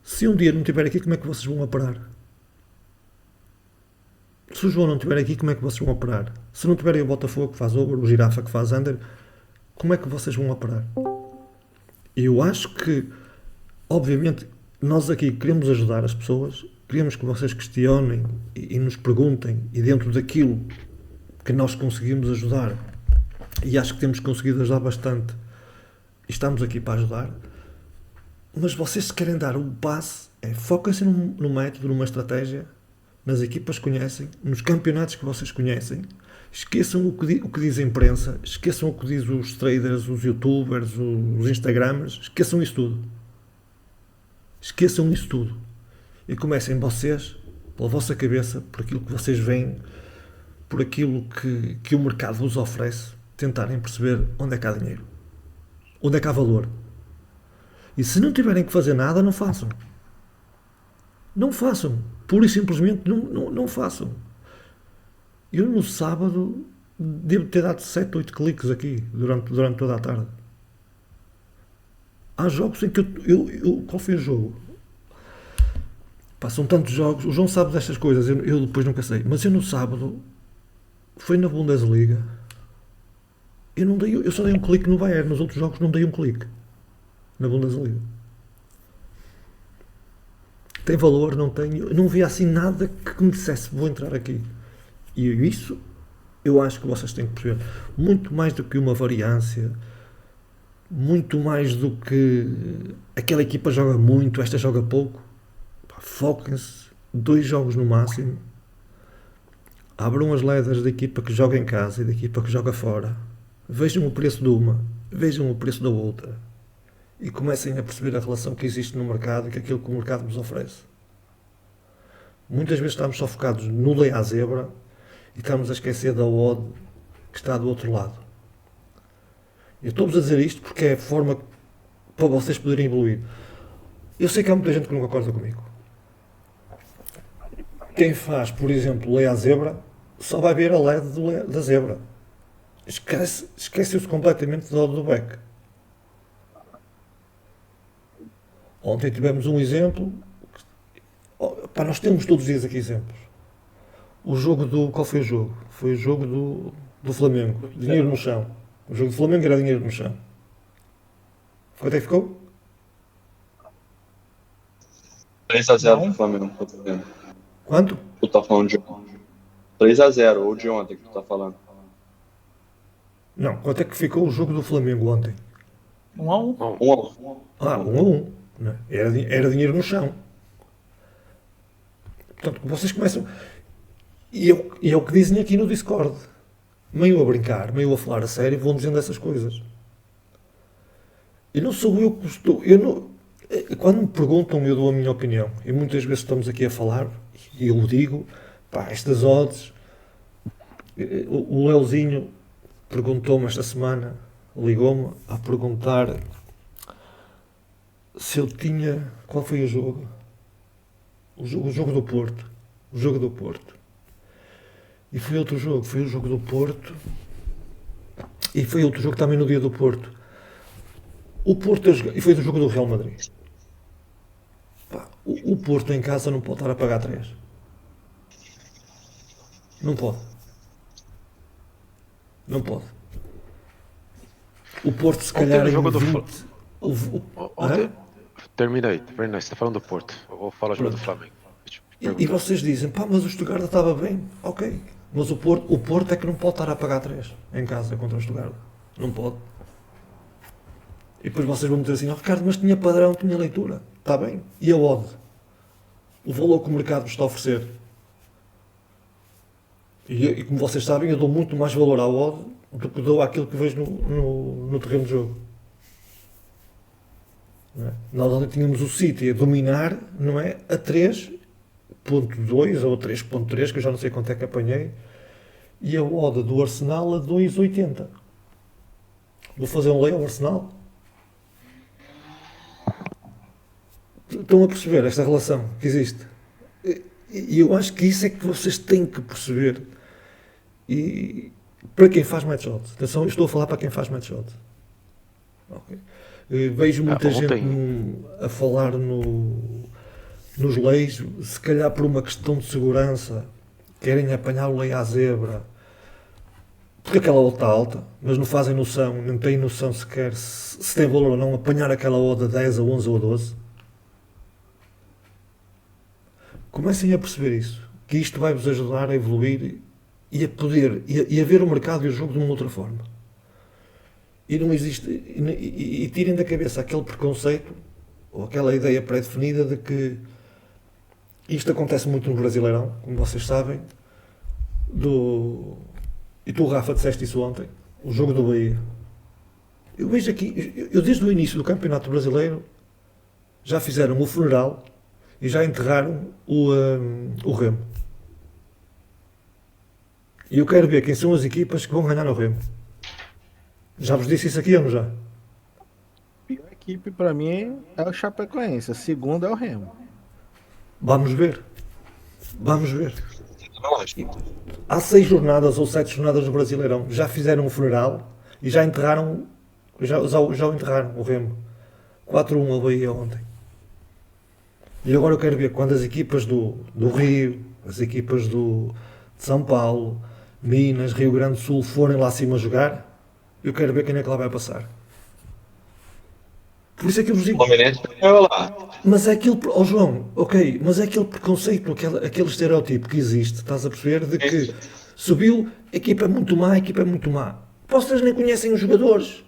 Se um dia não estiver aqui, como é que vocês vão operar? Se o João não estiver aqui, como é que vocês vão operar? Se não tiverem o Botafogo que faz over, o Girafa que faz under, como é que vocês vão operar? Eu acho que, obviamente, nós aqui queremos ajudar as pessoas, queremos que vocês questionem e nos perguntem, e dentro daquilo que nós conseguimos ajudar, e acho que temos conseguido ajudar bastante, e estamos aqui para ajudar, mas vocês se querem dar um passe, foquem-se num método, numa estratégia, nas equipas que conhecem, nos campeonatos que vocês conhecem. Esqueçam o que diz a imprensa, esqueçam o que diz os traders, os youtubers, os instagramers, esqueçam isso tudo. Esqueçam isso tudo. E comecem vocês, pela vossa cabeça, por aquilo que vocês veem, por aquilo que o mercado vos oferece, tentarem perceber onde é que há dinheiro, onde é que há valor. E se não tiverem que fazer nada, não façam. Não façam. Pura e simplesmente não façam. Eu no sábado devo ter dado 7, 8 cliques aqui durante toda a tarde. Há jogos em que qual foi o jogo? São tantos jogos. O João sabe destas coisas, eu depois nunca sei. Mas eu no sábado foi na Bundesliga. Eu só dei um clique no Bayern. Nos outros jogos não dei um clique na Bundesliga. Tem valor, não tem? Eu não vi assim nada que me dissesse vou entrar aqui. E isso eu acho que vocês têm que perceber. Muito mais do que uma variância, muito mais do que aquela equipa joga muito, esta joga pouco. Foquem-se, 2 jogos no máximo. Abram as ledas da equipa que joga em casa e da equipa que joga fora. Vejam o preço de uma, vejam o preço da outra. E comecem a perceber a relação que existe no mercado e que aquilo que o mercado nos oferece. Muitas vezes estamos só focados no lei à zebra e estamos a esquecer da odd que está do outro lado. Eu estou-vos a dizer isto porque é a forma para vocês poderem evoluir. Eu sei que há muita gente que não concorda comigo. Quem faz, por exemplo, lei à zebra, só vai ver a LED da zebra. Esquece-se completamente da odd do back. Ontem tivemos um exemplo. Nós temos todos os dias aqui exemplos. O jogo qual foi o jogo? Foi o jogo do Flamengo. Dinheiro no chão. O jogo do Flamengo era dinheiro no chão. Quanto é que ficou? 3-0 pro Flamengo. Quanto? Tu tá falando de ontem. 3-0, ou de ontem que tu tá falando. Não, quanto é que ficou o jogo do Flamengo ontem? 1-1. 1-1. 1-1. Né? Era dinheiro no chão. Portanto, vocês começam. E é o que dizem aqui no Discord. Meio a brincar, meio a falar a sério, vão dizendo essas coisas. E não sou eu que estou. Quando me perguntam, eu dou a minha opinião. E muitas vezes estamos aqui a falar, e eu digo, estas odds. O Leozinho perguntou-me esta semana, ligou-me a perguntar se eu tinha. Qual foi o jogo? O jogo do Porto. O jogo do Porto. E foi outro jogo. Foi o jogo do Porto. E foi outro jogo também no dia do Porto. O Porto e foi do jogo do Real Madrid. Pá, o Porto em casa não pode estar a pagar 3. Não pode. Não pode. O Porto se Ontem calhar no em jogo do 20... Ontem. Hã? Termina aí, você está falando do Porto. Eu vou falar do Pronto. Flamengo. Deixa eu E perguntar. vocês dizem, pá, mas o Stuttgart estava bem. Ok. Mas o Porto é que não pode estar a pagar 3 em casa contra o Stuttgart. Não pode. E depois vocês vão dizer assim, oh, Ricardo, mas tinha padrão, tinha leitura. Está bem. E a odd? O valor que o mercado vos está a oferecer. E como vocês sabem, eu dou muito mais valor à odd do que dou àquilo que vejo no terreno de jogo. Não é? Nós ontem tínhamos o City a dominar, não é? A 3.2 ou 3.3, que eu já não sei quanto é que apanhei, e a odd do Arsenal a 2.80. Vou fazer um lei ao Arsenal. Estão a perceber esta relação que existe? E eu acho que isso é que vocês têm que perceber. E para quem faz match odds, atenção, eu estou a falar para quem faz match odds. Okay. Vejo muita ontem- gente a falar nos leis, se calhar por uma questão de segurança, querem apanhar o lei à zebra, porque aquela odd está alta, mas não fazem noção, não têm noção sequer se tem valor ou não apanhar aquela odd a 10, a 11 ou a 12. Comecem a perceber isso, que isto vai-vos ajudar a evoluir e a poder, e a ver o mercado e o jogo de uma outra forma. E não existe, e tirem da cabeça aquele preconceito, ou aquela ideia pré-definida de que isto acontece muito no Brasileirão, como vocês sabem, e tu, Rafa, disseste isso ontem, o jogo do Bahia. Eu vejo aqui, eu desde o início do Campeonato Brasileiro, já fizeram o funeral e já enterraram o Remo. E eu quero ver quem são as equipas que vão ganhar no Remo. Já vos disse isso aqui ou não já? A pior equipe pra mim é o Chapecoense, a segunda é o Remo. Vamos ver. Vamos ver. Não acho. Há 6 jornadas ou 7 jornadas do Brasileirão. Já fizeram o funeral e já enterraram. Já o enterraram, o Remo. 4-1 ao Bahia ontem. E agora eu quero ver quando as equipas do Rio, as equipas de São Paulo, Minas, Rio Grande do Sul forem lá acima jogar, eu quero ver quem é que lá vai passar. Por isso é que eu vos O digo. Fluminense ganhou lá. Mas é aquele. Oh João, ok, mas é aquele preconceito, aquele estereótipo que existe, estás a perceber? De que subiu, a equipa é muito má, a equipa é muito má. Vocês nem conhecem os jogadores.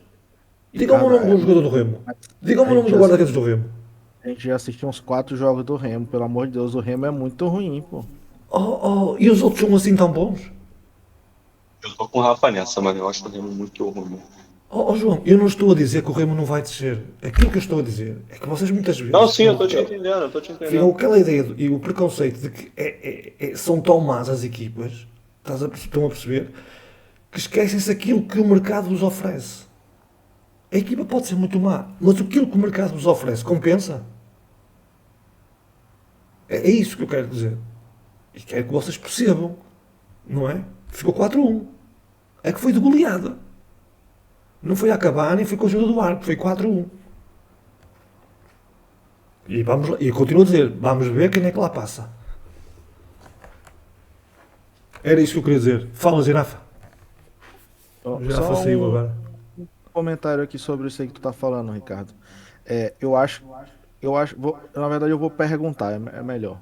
Digam-me o nome do jogador do Remo. Digam-me o nome do guarda-redes do Remo. A gente já assistiu uns 4 jogos do Remo, pelo amor de Deus, o Remo é muito ruim, pô. E os outros são assim tão bons? Eu tô com o Rafa nessa, mano. Eu acho o Remo muito ruim. João, eu não estou a dizer que o Remo não vai descer. Aquilo que eu estou a dizer é que vocês muitas vezes. Não, sim, eu tô te entendendo, eu tô te Ficam entendendo. aquela ideia e o preconceito de que são tão más as equipas, estão a perceber, que esquecem-se aquilo que o mercado vos oferece. A equipa pode ser muito má, mas aquilo que o mercado vos oferece compensa. É isso que eu quero dizer. E quero que vocês percebam, não é? Ficou 4-1. É que foi de goleada. Não foi a acabar, nem foi com a ajuda do Arco, foi 4-1. E eu continuo a dizer, vamos ver quem é que lá passa. Era isso que eu queria dizer. Fala, Girafa. Girafa Só saiu agora. comentário aqui sobre isso aí que tu tá falando, Ricardo. Eu acho, na verdade eu vou perguntar, é melhor.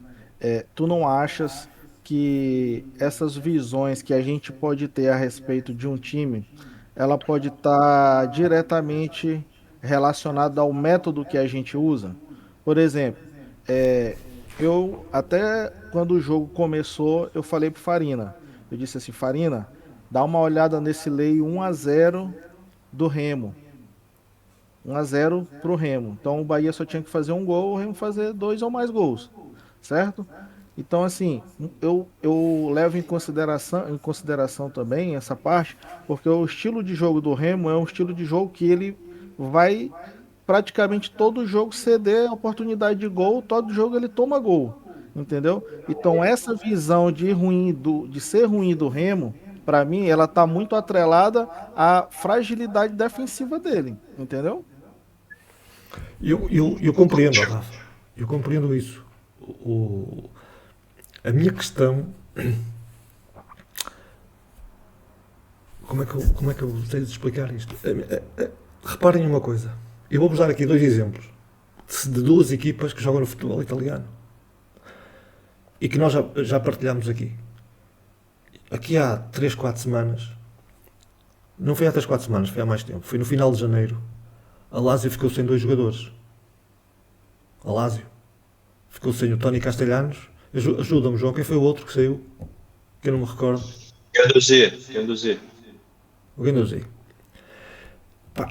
Tu não achas que essas visões que a gente pode ter a respeito de um time, ela pode estar diretamente relacionada ao método que a gente usa? Por exemplo, eu até quando o jogo começou, eu falei pro Farina, eu disse assim, Farina, dá uma olhada nesse lei 1-0 do Remo. 1-0 pro Remo. Então o Bahia só tinha que fazer um gol, o Remo fazer 2 ou mais gols, certo? Então assim, eu levo em consideração também essa parte, porque o estilo de jogo do Remo é um estilo de jogo que ele vai praticamente todo jogo ceder a oportunidade de gol, todo jogo ele toma gol, entendeu? Então essa visão de ser ruim do Remo, Para mim, ela tá muito atrelada à fragilidade defensiva dele, entendeu? Eu compreendo, Rafa. Eu compreendo isso. A minha questão. Como é que eu sei de explicar isto? Reparem uma coisa. Eu vou-vos dar aqui 2 exemplos de 2 equipas que jogam no futebol italiano e que nós já partilhamos aqui. Aqui há 3, 4 semanas, não foi há 3, 4 semanas, foi há mais tempo, foi no final de janeiro, a Lazio ficou sem 2 jogadores. A Lazio ficou sem o Tony Castellanos. Ajuda-me, João, quem foi o outro que saiu? Que eu não me recordo. Guendouzi. O Guendouzi.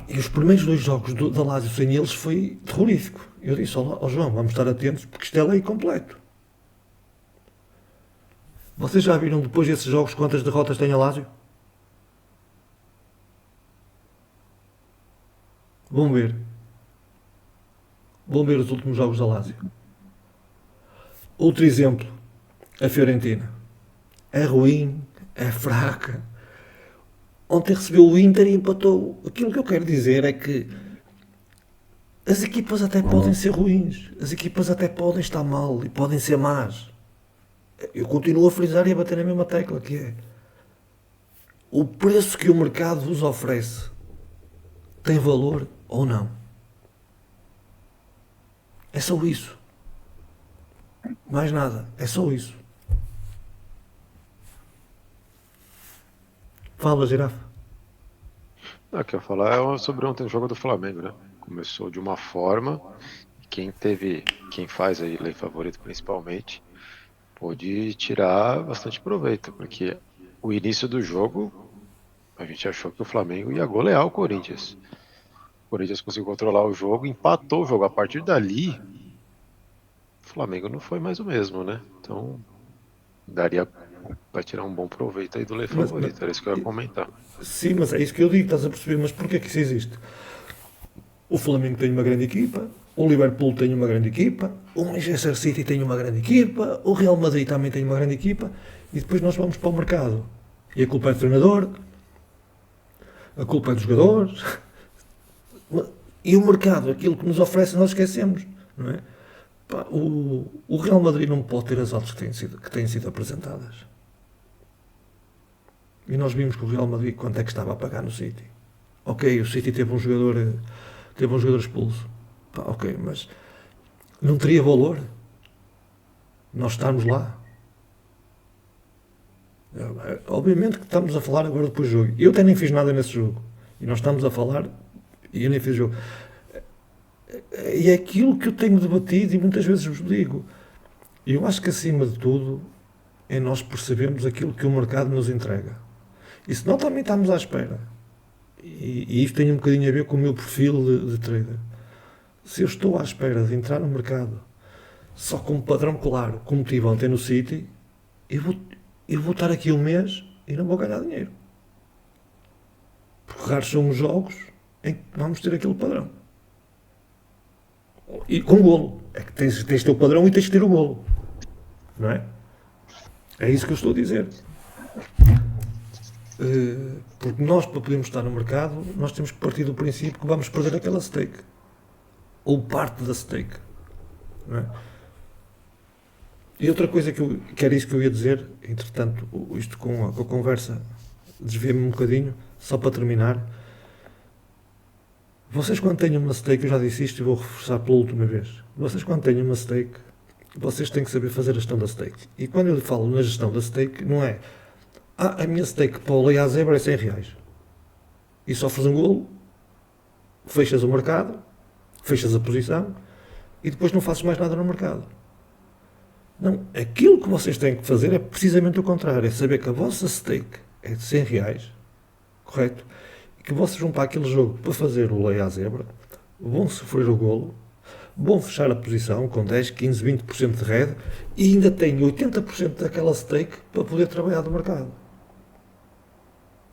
E os primeiros 2 jogos da Lazio sem eles foi terrorífico. Eu disse ao João, vamos estar atentos porque isto é lei completo. Vocês já viram depois desses jogos quantas derrotas tem a Lazio? Vão ver. Vão ver os últimos jogos da Lazio. Outro exemplo, a Fiorentina. É ruim, é fraca. Ontem recebeu o Inter e empatou. Aquilo que eu quero dizer é que as equipas até podem ser ruins, as equipas até podem estar mal e podem ser más. Eu continuo a frisar e a bater na mesma tecla, que é o preço que o mercado vos oferece tem valor ou não. É só isso. Mais nada, é só isso. Fala, Girafa. Não, o que eu ia falar é sobre ontem o jogo do Flamengo, né? Começou de uma forma, quem faz aí lei favorito principalmente, pôde tirar bastante proveito, porque o início do jogo, a gente achou que o Flamengo ia golear o Corinthians. O Corinthians conseguiu controlar o jogo, empatou o jogo. A partir dali, o Flamengo não foi mais o mesmo, né? Então, daria para tirar um bom proveito aí do lei favorito, era isso que eu ia comentar. Sim, mas é isso que eu digo, estás a perceber? Mas porquê que isso existe? O Flamengo tem uma grande equipa, o Liverpool tem uma grande equipa, o Manchester City tem uma grande equipa, o Real Madrid também tem uma grande equipa, e depois nós vamos para o mercado. E a culpa é do treinador, a culpa é dos jogadores, e o mercado, aquilo que nos oferece, nós esquecemos, não é? O Real Madrid não pode ter as odds que têm sido apresentadas. E nós vimos que o Real Madrid quanto é que estava a pagar no City. Ok, o City teve um jogador expulso. Ok, mas não teria valor nós estarmos lá. Obviamente que estamos a falar agora depois do jogo. Eu até nem fiz nada nesse jogo. E nós estamos a falar e eu nem fiz o jogo. E é aquilo que eu tenho debatido e muitas vezes vos digo. Eu acho que acima de tudo é nós percebermos aquilo que o mercado nos entrega. E se nós também estamos à espera, e isto tem um bocadinho a ver com o meu perfil de trader, se eu estou à espera de entrar no mercado só com um padrão claro, como tive ontem no City, eu vou estar aqui um mês e não vou ganhar dinheiro. Porque raros são os jogos em que vamos ter aquele padrão. E com golo. É que tens de ter o padrão e tens de ter o golo. Não é? É isso que eu estou a dizer. Porque nós, para podermos estar no mercado, nós temos que partir do princípio que vamos perder aquela stake. Ou parte da stake. Não é? E outra coisa que era isso que eu ia dizer, entretanto, isto com a conversa desvia-me um bocadinho, só para terminar. Vocês quando têm uma stake, eu já disse isto e vou reforçar pela última vez. Vocês quando têm uma stake, vocês têm que saber fazer a gestão da stake. E quando eu falo na gestão da stake, não é a minha stake para o lei à zebra é 100 reais. E sofres um golo, fechas o mercado, fechas a posição e depois não fazes mais nada no mercado. Não, aquilo que vocês têm que fazer é precisamente o contrário, é saber que a vossa stake é de 100 reais, correto? E que vocês vão para aquele jogo para fazer o lei à zebra, vão sofrer o golo, vão fechar a posição com 10, 15, 20% de red e ainda têm 80% daquela stake para poder trabalhar do mercado.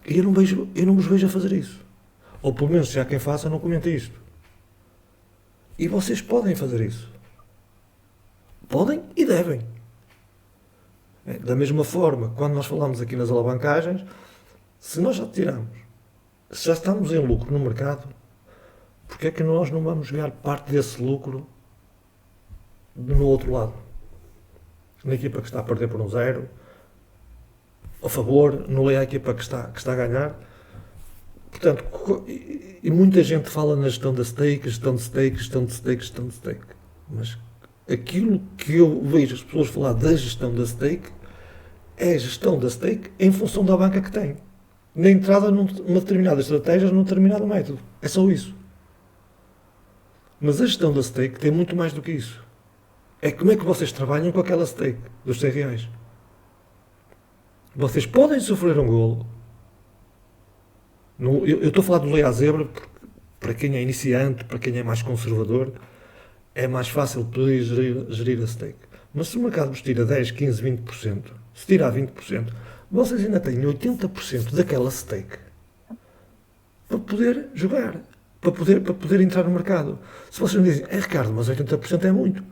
E eu não vos vejo a fazer isso. Ou pelo menos, se há quem faça, não comenta isto. E vocês podem fazer isso. Podem e devem. Da mesma forma, quando nós falamos aqui nas alavancagens, se nós já tiramos, se já estamos em lucro no mercado, porque é que nós não vamos ganhar parte desse lucro no outro lado? Na equipa que está a perder por 1-0, a favor, não leia a equipa que está a ganhar. Portanto, e muita gente fala na gestão da stake, mas aquilo que eu vejo as pessoas falar da gestão da stake é a gestão da stake em função da banca que tem. Na entrada numa determinada estratégia, num determinado método. É só isso. Mas a gestão da stake tem muito mais do que isso. É como é que vocês trabalham com aquela stake dos 100 reais. Vocês podem sofrer um golo. Eu estou a falar do lei à zebra porque, para quem é iniciante, para quem é mais conservador, é mais fácil poder gerir a stake. Mas se o mercado vos tira 10, 15, 20%, se tirar 20%, vocês ainda têm 80% daquela stake para poder jogar, para poder entrar no mercado. Se vocês me dizem, Ricardo, mas 80% é muito.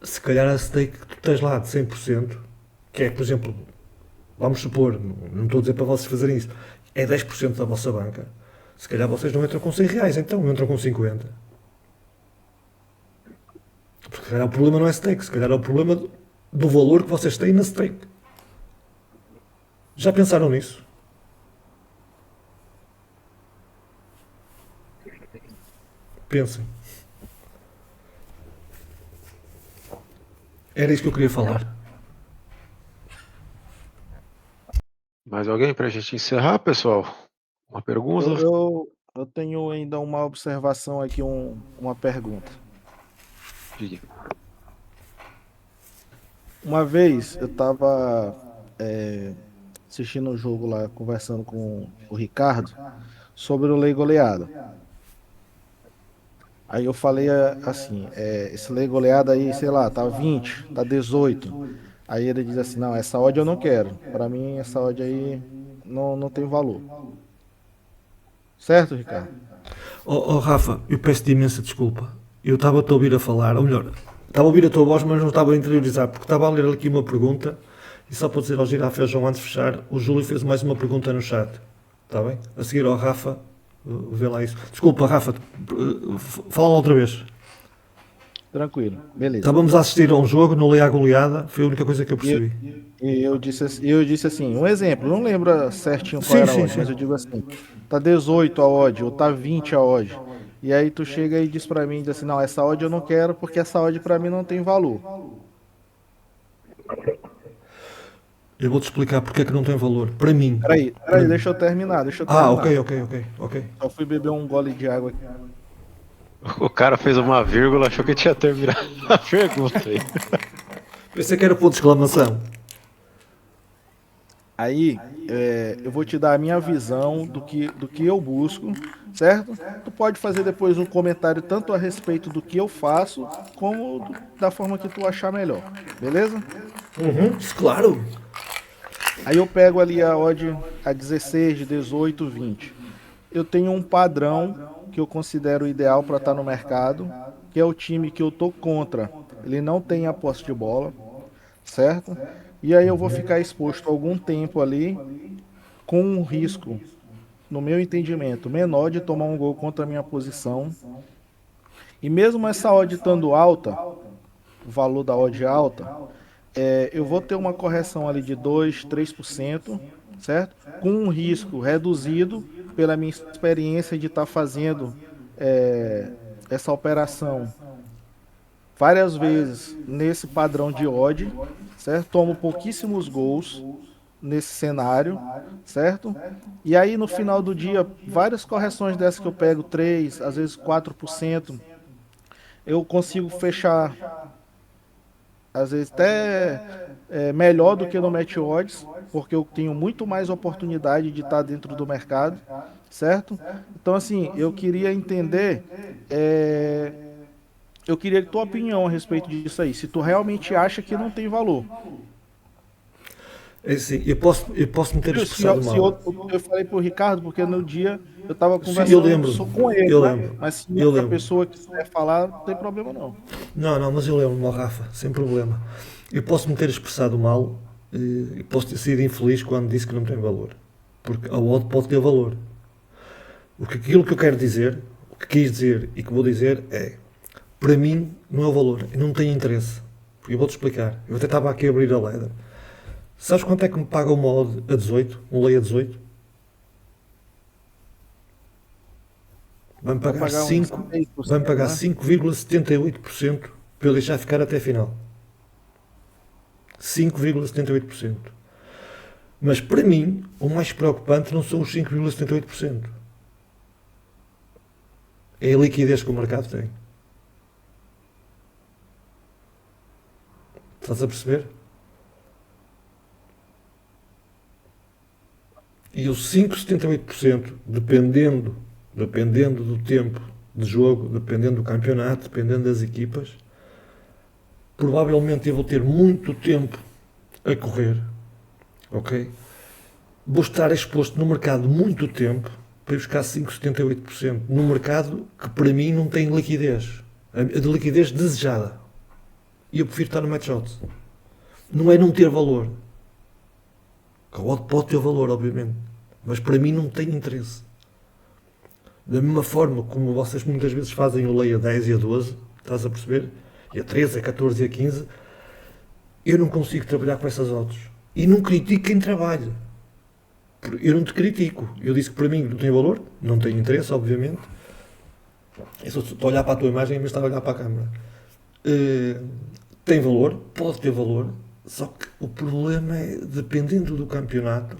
Se calhar a stake que tu tens lá de 100%, que é, por exemplo, vamos supor, não estou a dizer para vocês fazerem isso, é 10% da vossa banca. Se calhar vocês não entram com 100 reais, então entram com 50. Porque se calhar o problema não é stake, se calhar é o problema do valor que vocês têm na stake. Já pensaram nisso? Pensem. Era isso que eu queria falar. Mais alguém para a gente encerrar, pessoal? Uma pergunta? Eu tenho ainda uma observação aqui, uma pergunta. Diga. Uma vez eu estava assistindo um jogo lá, conversando com o Ricardo sobre o Lei Goleada. Aí eu falei assim, esse Lei Goleada aí, sei lá, tá 20, tá 18. Aí ele diz assim, não, essa odd eu não quero. Para mim, essa odd aí não tem valor. Certo, Ricardo? Rafa, eu peço-te imensa desculpa. Eu estava-te a ouvir a falar, ou melhor, estava a ouvir a tua voz, mas não estava a interiorizar, porque estava a ler aqui uma pergunta, e só para dizer ao Girafa João, antes de fechar, o Júlio fez mais uma pergunta no chat. Está bem? A seguir ao Rafa, vê lá isso. Desculpa, Rafa, fala lá outra vez. Tranquilo, beleza. Estávamos a assistir a um jogo, não leia a goleada, foi a única coisa que eu percebi. E eu disse assim, um exemplo, não lembro certinho qual era a odd, mas eu digo assim, tá 18 a odd, ou tá 20 a odd. E aí tu chega e diz pra mim, diz assim, não, essa odd eu não quero, porque essa odd pra mim não tem valor. Eu vou-te explicar porque é que não tem valor. Para mim. Peraí, deixa eu terminar. Ok. Só fui beber um gole de água aqui. O cara fez uma vírgula, achou que tinha terminado a pergunta aí. Pensei que era ponto de exclamação. Aí, eu vou te dar a minha visão do que eu busco, certo? Tu pode fazer depois um comentário tanto a respeito do que eu faço, como da forma que tu achar melhor, beleza? Claro. Aí eu pego ali a odd a 16, 18, 20. Eu tenho um padrão que eu considero ideal para estar no mercado, que é o time que eu tô contra. Ele não tem a posse de bola, certo? E aí eu vou ficar exposto algum tempo ali com um risco, no meu entendimento, menor de tomar um gol contra a minha posição. E mesmo essa odd estando alta, o valor da odd alta, eu vou ter uma correção ali de 2, 3%, certo? Com um risco reduzido pela minha experiência de estar fazendo essa operação várias vezes nesse padrão de odd, certo? Tomo pouquíssimos gols nesse cenário, certo? E aí no final do dia, várias correções dessas que eu pego 3, às vezes 4%, eu consigo fechar às vezes até melhor do que no Match Odds, porque eu tenho muito mais oportunidade de estar dentro do mercado, certo? Então assim, eu queria entender, eu queria tua opinião a respeito disso aí, se tu realmente acha que não tem valor. É assim, eu posso me ter expressado mal. Eu falei pro Ricardo, porque no dia eu estava conversando com ele, mas se outra pessoa quiser falar, não tem problema não. Não, mas eu lembro-me, Rafa, sem problema. Eu posso me ter expressado mal, E posso ter sido infeliz quando disse que não tem valor. Porque a odd pode ter valor. Aquilo que eu quero dizer, o que quis dizer e que vou dizer é, para mim, não é o valor. Eu não tenho interesse. Porque eu vou-te explicar. Eu até estava aqui a abrir a ladder. Sabes quanto é que me paga uma odd a 18? Um lei a 18? Vai-me pagar 5,78% para eu deixar ficar até a final. 5,78%. Mas para mim, o mais preocupante não são os 5,78%. É a liquidez que o mercado tem. Estás a perceber? E os 5,78%, dependendo do tempo de jogo, dependendo do campeonato, dependendo das equipas, provavelmente eu vou ter muito tempo a correr, ok? Vou estar exposto no mercado muito tempo para ir buscar 5,78% num mercado que para mim não tem liquidez, a de liquidez desejada. E eu prefiro estar no match odds. Não é não ter valor. A odd pode ter valor, obviamente, mas para mim não tem interesse. Da mesma forma como vocês muitas vezes fazem o lei a 10 e a 12, estás a perceber? E a 13, a 14 e a 15, eu não consigo trabalhar com essas odds. E não critico quem trabalha. Eu não te critico. Eu disse que para mim não tem valor, não tem interesse, obviamente. Eu só estou a olhar para a tua imagem, mas estava a olhar para a câmera. Tem valor, pode ter valor, só que o problema é, dependendo do campeonato,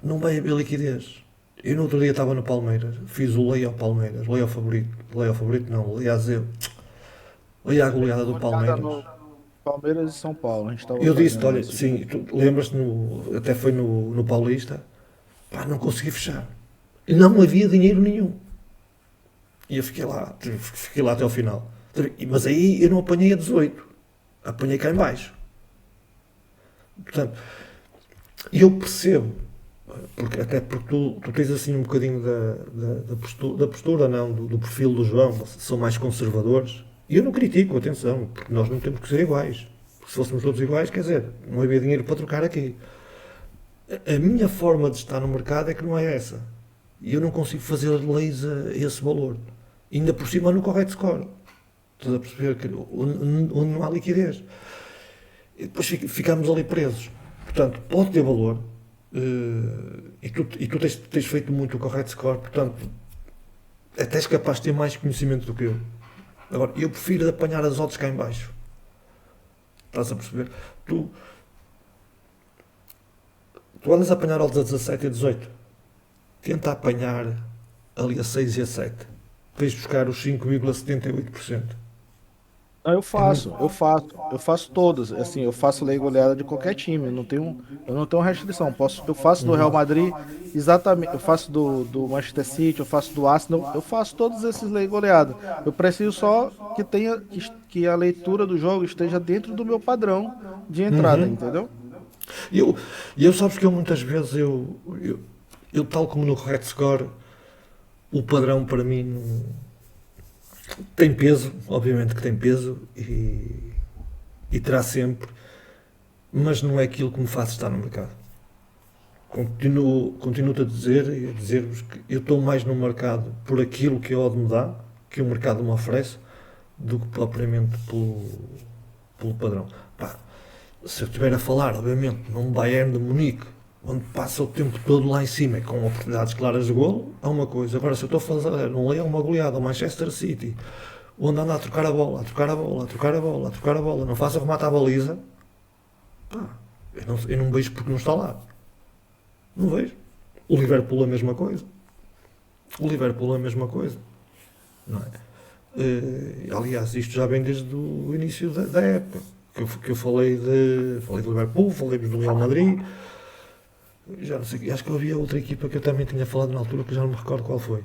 não vai haver liquidez. Eu no outro dia estava no Palmeiras, fiz o lei ao Palmeiras, lei ao favorito não, lei a zero, lei à goleada do Palmeiras. Palmeiras e São Paulo, a gente estava Eu disse, fazendo olha, isso. sim, tu lembras-te, até foi no Paulista, pá, não consegui fechar. Não havia dinheiro nenhum. E eu fiquei lá até ao final. Mas aí eu não apanhei a 18, apanhei cá em baixo. Portanto, eu percebo, até porque tu tens assim um bocadinho da postura não, do perfil do João, são mais conservadores. E eu não critico, atenção, porque nós não temos que ser iguais. Porque se fôssemos todos iguais, quer dizer, não havia dinheiro para trocar aqui. A minha forma de estar no mercado é que não é essa. E eu não consigo fazer leis a esse valor. Ainda por cima no correto score. Estás a perceber que onde não há liquidez. E depois ficamos ali presos. Portanto, pode ter valor. E tu tens feito muito o correto score. Portanto, até és capaz de ter mais conhecimento do que eu. Agora, eu prefiro apanhar as odds cá em baixo. Estás a perceber? Tu andas a apanhar odds a 17 e a 18. Tenta apanhar ali a 6 e a 7. Vais buscar os 5,78%. Não, eu faço todas. Assim, eu faço lei goleada de qualquer time. Eu não tenho restrição. Eu faço do Real Madrid, exatamente. Eu faço do Manchester City, eu faço do Arsenal, eu faço todos esses lei goleada. Eu preciso só que a leitura do jogo esteja dentro do meu padrão de entrada, entendeu? E eu sabes que eu muitas vezes eu tal como no correto score, o padrão para mim tem peso, obviamente que tem peso e terá sempre, mas não é aquilo que me faz estar no mercado. Continuo-te a dizer-vos que eu estou mais no mercado por aquilo que a odd me dá, que o mercado me oferece, do que propriamente pelo padrão. Pá, se eu estiver a falar, obviamente, num Bayern de Munique, onde passa o tempo todo lá em cima com oportunidades claras de golo, é uma coisa. Agora, se eu estou a fazer um leão, uma goleada ao Manchester City, onde anda a trocar a bola, não faça remate à baliza, pá, eu não vejo porque não está lá. Não vejo. O Liverpool é a mesma coisa. Não é? Aliás, isto já vem desde o início da época. Que eu falei do Liverpool, falei do Real Madrid. Já não sei, acho que havia outra equipa que eu também tinha falado na altura que já não me recordo qual foi.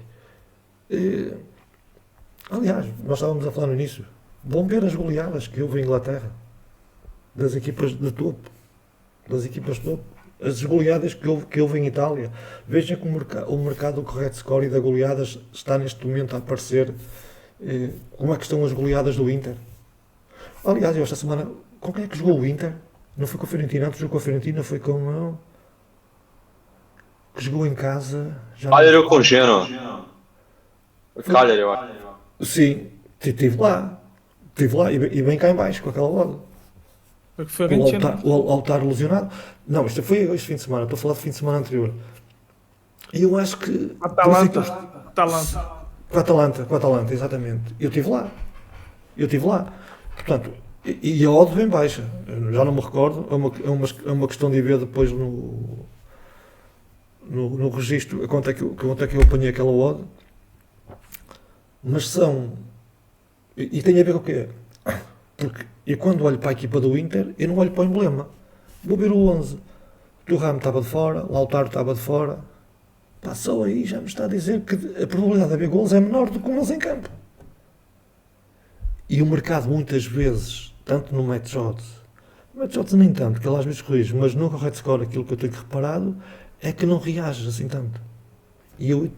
Aliás, nós estávamos a falar no início. Vão ver as goleadas que houve em Inglaterra das equipas de topo. As goleadas que houve em Itália. Veja que o mercado do correto score e da goleadas está neste momento a aparecer. Como é que estão as goleadas do Inter? Aliás, eu esta semana, com quem é que jogou o Inter Não foi com a Fiorentina, antes do jogo com a Fiorentina foi com o que jogou em casa. Já Cagliari ou com Genoa? Foi Cagliari, eu acho. Sim, estive lá. Estive lá e bem cá em baixo com aquela bola. Foi que O Fiorentina. Lautaro lesionado. Não, isto foi este fim de semana. Estou a falar de fim de semana anterior. E eu acho que. por isso é que Atalanta. Atalanta. Com a Atalanta, exatamente. Eu estive lá. Portanto, e a odd bem baixa. Eu já não me recordo. É uma questão de ir ver depois no registro quanto é que eu apanhei aquela odd. Mas são. E tem a ver com o quê? Porque eu quando olho para a equipa do Inter, eu não olho para o emblema. Vou ver o 11. O Thuram estava de fora, o Lautaro estava de fora. Pá, só aí já me está a dizer que a probabilidade de haver gols é menor do que com eles em campo. E o mercado muitas vezes, tanto no match odds nem tanto, que ele às vezes corrige, mas no correct score aquilo que eu tenho reparado é que não reage assim tanto. E eu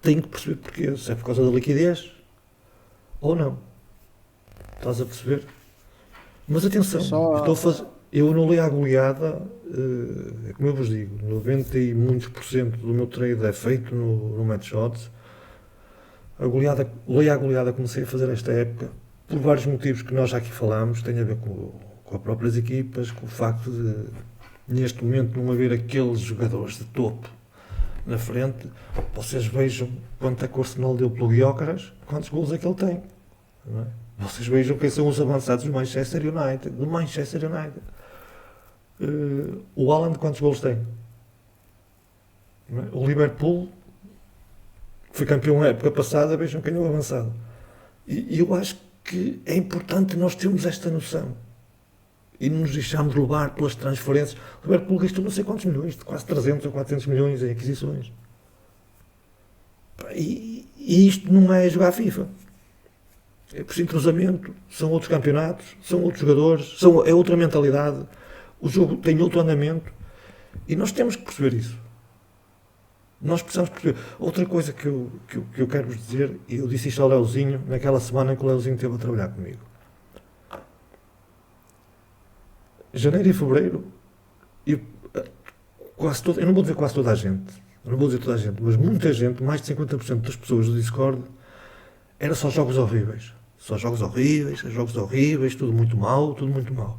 tenho que perceber porquê, se é por causa da liquidez ou não. Estás a perceber? Mas atenção, eu não leio a goleada, como eu vos digo, 90 e muitos por cento do meu trade é feito no match odds. Leio a goleada comecei a fazer esta época por vários motivos que nós já aqui falámos, tem a ver com as próprias equipas, com o facto de neste momento não haver aqueles jogadores de topo na frente. Vocês vejam quanto é que o Arsenal deu pelo Gyökeres, quantos gols é que ele tem, não é? Vocês vejam quem são os avançados do Manchester United. O Haaland quantos gols tem? Não é? O Liverpool foi campeão na época passada, vejam quem é o avançado. E eu acho que é importante nós termos esta noção e não nos deixarmos levar pelas transferências. O Liverpool gastou não sei quantos milhões, quase 300 ou 400 milhões em aquisições. E isto não é jogar FIFA. É por entrosamento, são outros campeonatos, são outros jogadores, é outra mentalidade, o jogo tem outro andamento e nós temos que perceber isso. Nós precisamos perceber. Outra coisa que eu quero vos dizer, e eu disse isto ao Leozinho naquela semana em que o Leozinho esteve a trabalhar comigo. Janeiro e fevereiro, eu não vou dizer quase toda a gente, mas muita gente, mais de 50% das pessoas do Discord, era só jogos horríveis. Tudo muito mal.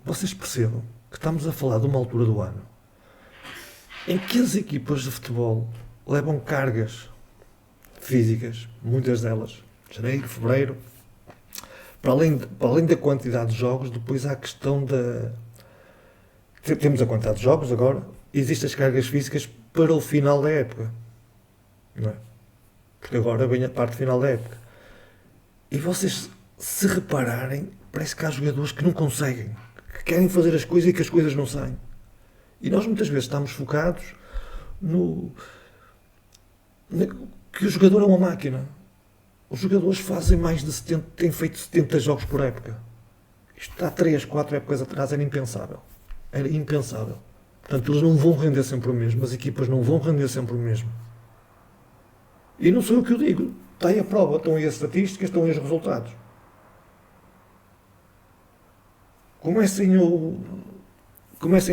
Vocês percebam que estamos a falar de uma altura do ano em que as equipas de futebol levam cargas físicas, muitas delas, janeiro, fevereiro, para além da quantidade de jogos, depois há a questão da... Temos a quantidade de jogos agora, existem as cargas físicas para o final da época, não é? Porque agora vem a parte final da época. E vocês, se repararem, parece que há jogadores que não conseguem, que querem fazer as coisas e que as coisas não saem. E nós muitas vezes estamos focados que o jogador é uma máquina. Os jogadores fazem mais de 70, têm feito 70 jogos por época. Isto há 3, 4 épocas atrás era impensável. Portanto, eles não vão render sempre o mesmo, as equipas não vão render sempre o mesmo. E não sou eu que o digo. Está aí a prova, estão aí as estatísticas, estão aí os resultados. Comecem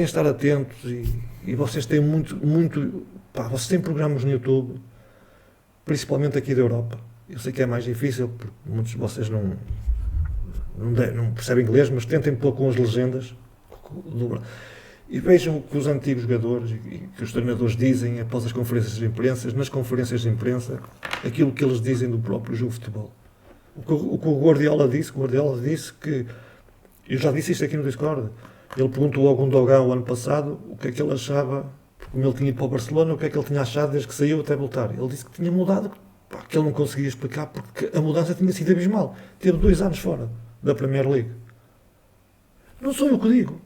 a estar atentos e vocês têm vocês têm programas no YouTube, principalmente aqui da Europa. Eu sei que é mais difícil, porque muitos de vocês não percebem inglês, mas tentem pôr com as legendas e vejam o que os antigos jogadores e que os treinadores dizem após as conferências de imprensa, nas conferências de imprensa, aquilo que eles dizem do próprio jogo de futebol. O que o Guardiola disse que, eu já disse isto aqui no Discord, ele perguntou ao Gundogan o ano passado o que é que ele achava, como ele tinha ido para o Barcelona, o que é que ele tinha achado desde que saiu até voltar. Ele disse que tinha mudado, que ele não conseguia explicar porque a mudança tinha sido abismal. Teve 2 anos fora da Premier League. Não sou eu que digo.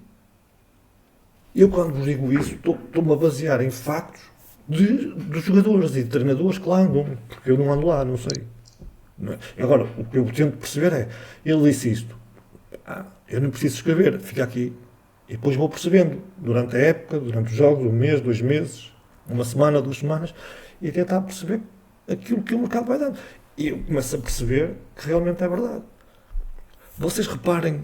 Eu, quando vos digo isso, estou-me a basear em factos dos jogadores e de treinadores que lá andam, porque eu não ando lá, não sei. Não é? Agora, o que eu tento perceber é, ele disse isto, eu não preciso escrever, fica aqui, e depois vou percebendo, durante a época, durante os jogos, 1 mês, 2 meses, 1 semana, 2 semanas, e tentar perceber aquilo que o mercado vai dando. E eu começo a perceber que realmente é verdade. Vocês reparem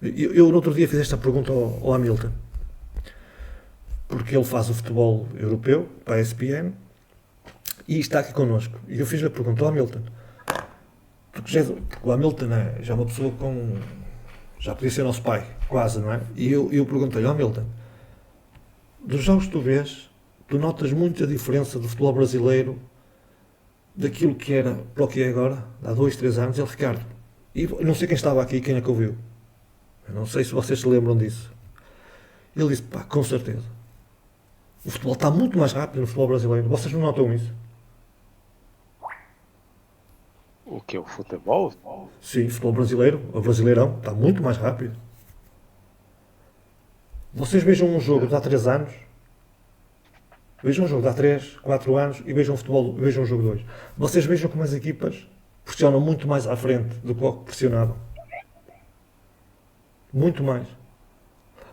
Eu no outro dia fiz esta pergunta ao Hamilton, porque ele faz o futebol europeu para a ESPN e está aqui connosco. E eu fiz a pergunta ao Hamilton, porque o Hamilton já é uma pessoa com. Já podia ser nosso pai, quase, não é? E eu perguntei-lhe, Hamilton, dos jogos que tu vês, tu notas muita diferença do futebol brasileiro daquilo que era para o que é agora, há 2, 3 anos? Ele, Ricardo, e eu não sei quem estava aqui, quem é que ouviu. Eu não sei se vocês se lembram disso. Ele disse, pá, com certeza. O futebol está muito mais rápido no futebol brasileiro. Vocês não notam isso? O que? O futebol? Sim, o futebol brasileiro, o brasileirão, está muito mais rápido. Vocês vejam um jogo de há 3 anos, vejam um jogo de há 3, 4 anos e vejam futebol, vejam um jogo de hoje. Vocês vejam como as equipas pressionam muito mais à frente do que o que pressionavam. Muito mais.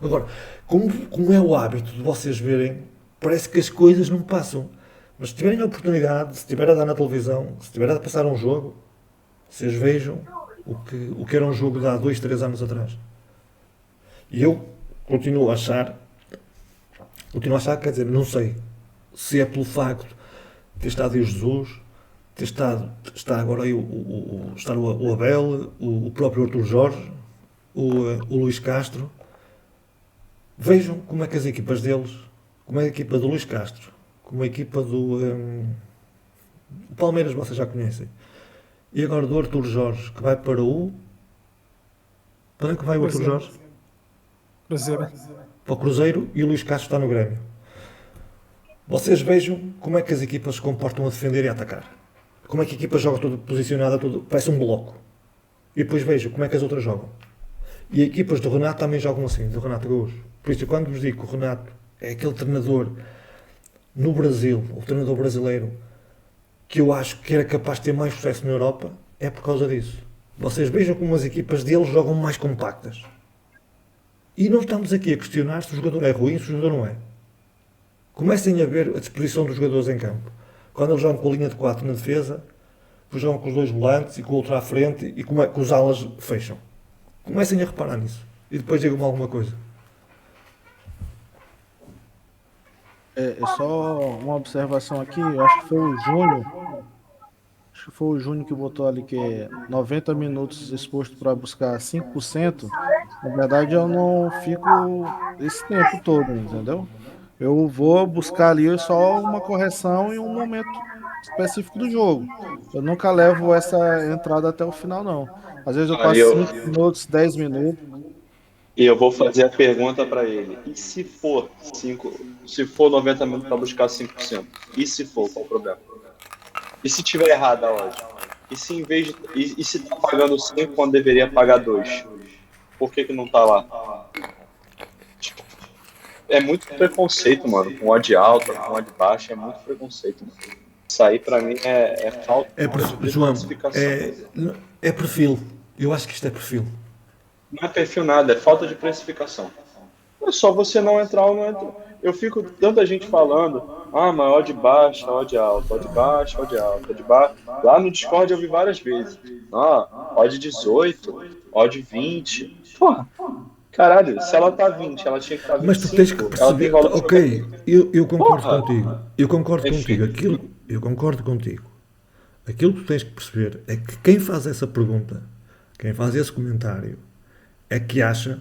Agora, como é o hábito de vocês verem, parece que as coisas não passam. Mas se tiverem a oportunidade, se estiver a dar na televisão, se estiver a passar um jogo, vocês vejam o que era um jogo de há 2, 3 anos atrás. E eu continuo a achar, quer dizer, não sei se é pelo facto de ter estado aí o Jesus, está agora aí estar o Abel, o próprio Arthur Jorge, o Luís Castro. Vejam como é que as equipas deles, como é a equipa do Luís Castro, como a equipa do Palmeiras, vocês já conhecem, e agora do Arthur Jorge, que vai para o... Para onde é que vai o Arthur Jorge? Cruzeiro. Para o Cruzeiro, e o Luís Castro está no Grêmio. Vocês vejam como é que as equipas se comportam a defender e a atacar. Como é que a equipa joga toda posicionada, parece um bloco. E depois vejam como é que as outras jogam. E equipas do Renato também jogam assim, do Renato Gaúcho. Por isso, quando vos digo que o Renato é aquele treinador no Brasil, o treinador brasileiro, que eu acho que era capaz de ter mais sucesso na Europa, é por causa disso. Vocês vejam como as equipas dele jogam mais compactas. E não estamos aqui a questionar se o jogador é ruim, se o jogador não é. Comecem a ver a disposição dos jogadores em campo. Quando eles jogam com a linha de 4 na defesa, depois jogam com os 2 volantes e com o outro à frente e como é que os alas fecham. Comecem a reparar nisso. E depois digam-me alguma coisa. É só uma observação aqui, eu acho que foi o Júnior. Acho que foi o Júnior que botou ali que é 90 minutos exposto para buscar 5%. Na verdade, eu não fico esse tempo todo, entendeu? Eu vou buscar ali só uma correção em um momento específico do jogo. Eu nunca levo essa entrada até o final, não. Às vezes eu passo 5 minutos, 10 minutos. E eu vou fazer a pergunta para ele. E se for 90 minutos para buscar 5%? E se for, qual o problema? E se tiver errado a loja? E se em vez de, e se tá pagando 5 quando deveria pagar 2? Por que não tá lá? É muito preconceito, mano. Com odd alta, com odd baixa, é muito preconceito, mano. Isso aí pra mim é falta de João, classificação. é perfil. Eu acho que isto é perfil. Não é perfil nada, é falta de precificação. É só você não entrar ou não entrar. Eu fico tanta gente falando, mas odd baixa, odd alta, odd baixa, odd alta, odd baixa. Lá no Discord eu vi várias vezes. Odd 18, odd 20. Porra, caralho, se ela tá 20, ela tinha que estar 25. Mas tu tens que perceber, ok, eu concordo contigo. Eu concordo contigo. Eu concordo contigo. Aquilo que tu tens que perceber é que quem faz essa pergunta, quem faz esse comentário, é que acha,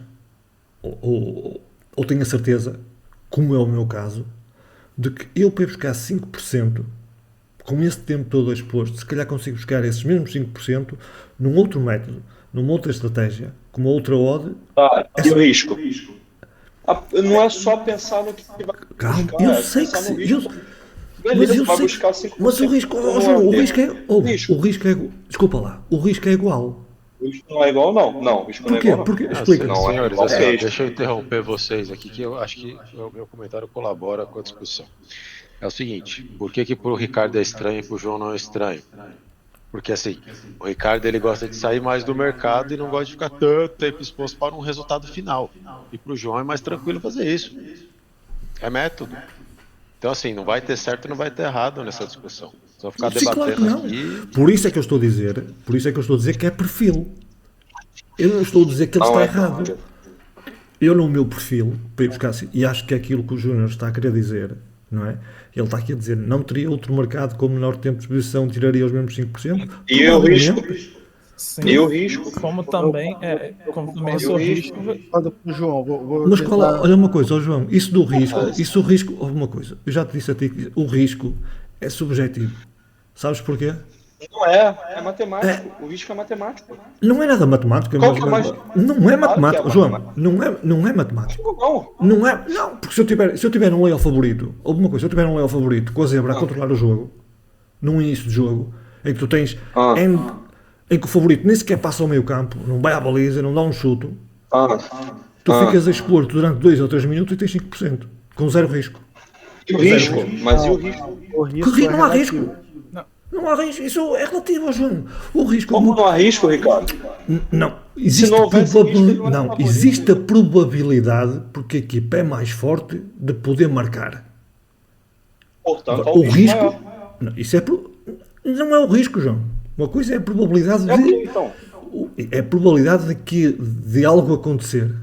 ou tem a certeza, como é o meu caso, de que eu para ir buscar 5%, com esse tempo todo exposto, se calhar consigo buscar esses mesmos 5% num outro método, numa outra estratégia, com uma outra odd. E o risco? Não é só pensar no que vai buscar. Calma, eu sei que sim. Beleza, vai buscar 5%. Mas o risco, João, o risco é. Desculpa lá, o risco é igual. O risco não é igual, não. Não, o risco não é igual, não. Porque, explica. Não, senhores, assim, deixa eu interromper vocês aqui, que eu acho que o meu comentário colabora com a discussão. É o seguinte, por que pro Ricardo é estranho e pro João não é estranho? Porque assim, o Ricardo ele gosta de sair mais do mercado e não gosta de ficar tanto tempo exposto para um resultado final. E pro João é mais tranquilo fazer isso. É método. Então assim, não vai ter certo e não vai ter errado nessa discussão. Só ficar debatendo claro que não. aqui. Por isso é que eu estou a dizer que é perfil. Eu não estou a dizer que ele Não está é. errado. Eu, no meu perfil, para ir buscar assim, e acho que é aquilo que o Júnior está a querer dizer, não é? Ele está aqui a dizer, não teria outro mercado com menor tempo de exposição, tiraria os mesmos 5%? E o risco? Sim. E o risco? Como também, como também E o sou risco? risco. Concordo com o João, vou Mas tentar. olha uma coisa, ó João, isso do risco, houve uma coisa, eu já te disse a ti que o risco é subjetivo. Sabes porquê? Não é. É matemático. O risco é matemático. Não é nada matemática, Qual que é mais? não é Claro que é matemática, João, matemática. não é matemática. Não. Não, porque se eu tiver um layout favorito, alguma coisa, se eu tiver um layout favorito com a zebra a controlar o jogo, num início de jogo, em que tu tens Ah. em que o favorito nem sequer passa ao meio campo, não vai à baliza, não dá um chute, Ah. tu ficas a expor durante 2 ou 3 minutos e tens 5%, com zero risco. E o risco? Mas e o risco? O risco é Não há relativo. risco. Não há risco, isso é relativo, João. O risco Como não há risco, Ricardo? Não, existe não houvesse risco, ele não era não, favorito. existe a probabilidade, porque a equipa é mais forte, de poder marcar. Portanto, há O um risco risco, maior. não, isso não é o risco, João. Uma coisa é a probabilidade É o quê, de, então? é a probabilidade de algo acontecer.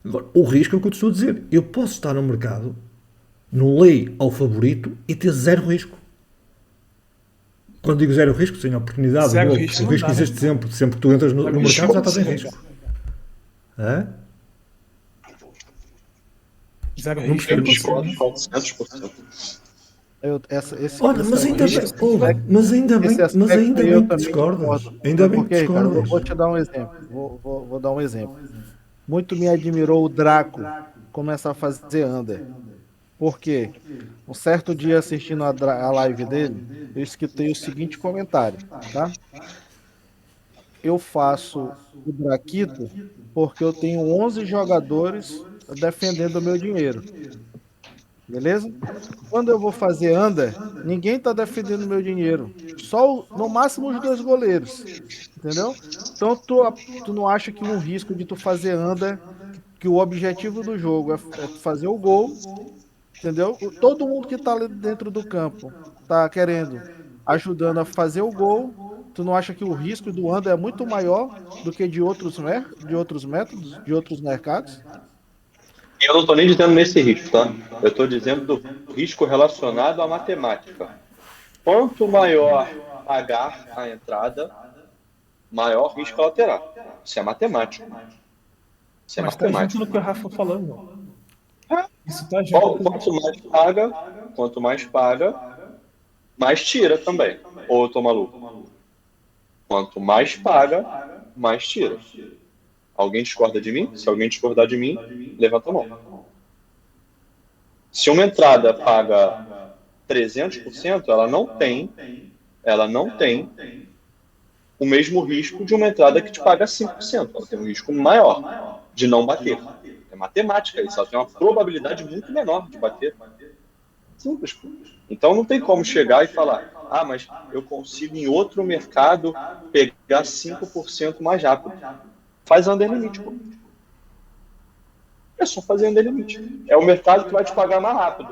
Agora, o risco é o que eu te estou a dizer. Eu posso estar no mercado, no lei ao favorito, e ter zero risco. Quando digo zero risco, sem oportunidade, Zero gol, risco o não risco dá, né? existe sempre. Sempre que tu entras no Zero mercado risco, já estás em sim. risco. É? Zero Eu risco é Eu impossível, discordo né? 400%. Olha, mas ainda bem, esse mas aspecto ainda aí eu bem que também discordas. discordo. Ainda Sabe bem por que quê, Ricardo? discordas. Vou te dar um exemplo. Vou dar um exemplo. Muito me admirou o Draco começar a fazer under. Por quê? Um certo dia assistindo a live dele, eu escutei o seguinte comentário, tá? Eu faço o Draquito porque eu tenho 11 jogadores defendendo o meu dinheiro. Beleza? Quando eu vou fazer under, ninguém tá defendendo o meu dinheiro. Só, no máximo, os dois goleiros. Entendeu? Então, tu não acha que um risco de tu fazer under, que o objetivo do jogo é tu fazer o gol, entendeu? Todo mundo que tá ali dentro do campo tá querendo, ajudando a fazer o gol. Tu não acha que o risco do under é muito maior do que de outros métodos, de outros mercados? E eu não estou nem dizendo nesse risco, tá? Eu estou dizendo do risco relacionado à matemática. Quanto maior pagar a entrada, maior risco ela terá. Isso é matemático. Isso é Mas tá junto matemático. no que o Rafa falou, irmão. Isso tá junto. Quanto mais paga, mais tira também. Ou eu tô maluco? Quanto mais paga, mais tira. Alguém discorda de mim? Se alguém discordar de mim, levanta a mão. Se uma entrada paga 300%, ela não tem o mesmo risco de uma entrada que te paga 5%. Ela tem um risco maior de não bater. É matemática isso, ela tem uma probabilidade muito menor de bater. Simples. Então não tem como chegar e falar, mas eu consigo em outro mercado pegar 5% mais rápido. Faz under limit, pô. É só fazer under limit. É o mercado que vai te pagar mais rápido.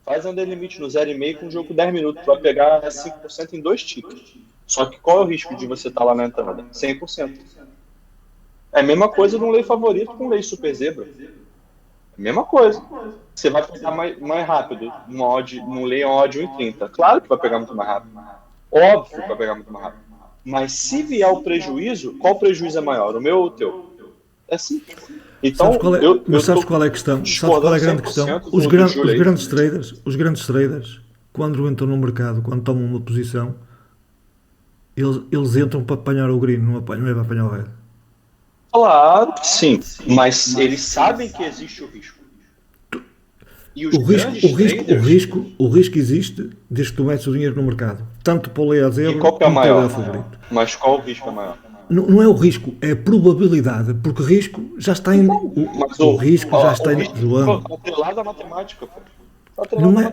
Faz under limit no 0,5 com um jogo com 10 minutos. Tu vai pegar 5% em 2 ticks. Só que qual é o risco de você estar lá na entrada? 100%. É a mesma coisa de um lei favorito com lei super zebra. É a mesma coisa. Você vai pegar mais rápido num lei odd 1,30. Claro que vai pegar muito mais rápido. Óbvio que vai pegar muito mais rápido. Mas se vier o prejuízo, qual prejuízo é maior? O meu ou o teu? É simples. Então, sabes qual é a questão? Sabes qual é a grande questão? Os grandes traders, quando entram no mercado, quando tomam uma posição, eles entram para apanhar o green, não é para apanhar o red. Claro que sim, mas eles sabem que existe o risco. E os o risco existe desde que tu metes o dinheiro no mercado, tanto para o lei a zebra qual que é como para o maior? lei favorito. Mas qual o risco é maior? Não é o risco, é a probabilidade, porque o risco já está em. O risco já está em. João. Está atrelado à matemática, pô. Não é,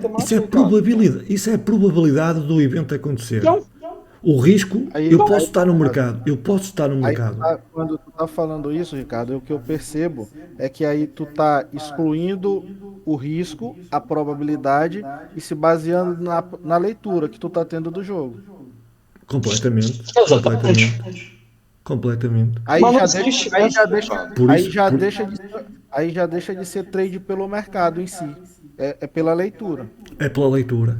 isso é a probabilidade do evento acontecer. O risco, eu posso estar no mercado. Quando tu tá falando isso, Ricardo, o que eu percebo é que aí tu tá excluindo o risco, a probabilidade e se baseando na leitura que tu tá tendo do jogo. Completamente. Exatamente. Completamente. Aí Mas já não deixa, existe aí isso, já deixa, cara. Por aí isso, já por- deixa de, aí já deixa de ser trade pelo mercado em si. É pela leitura. É pela leitura.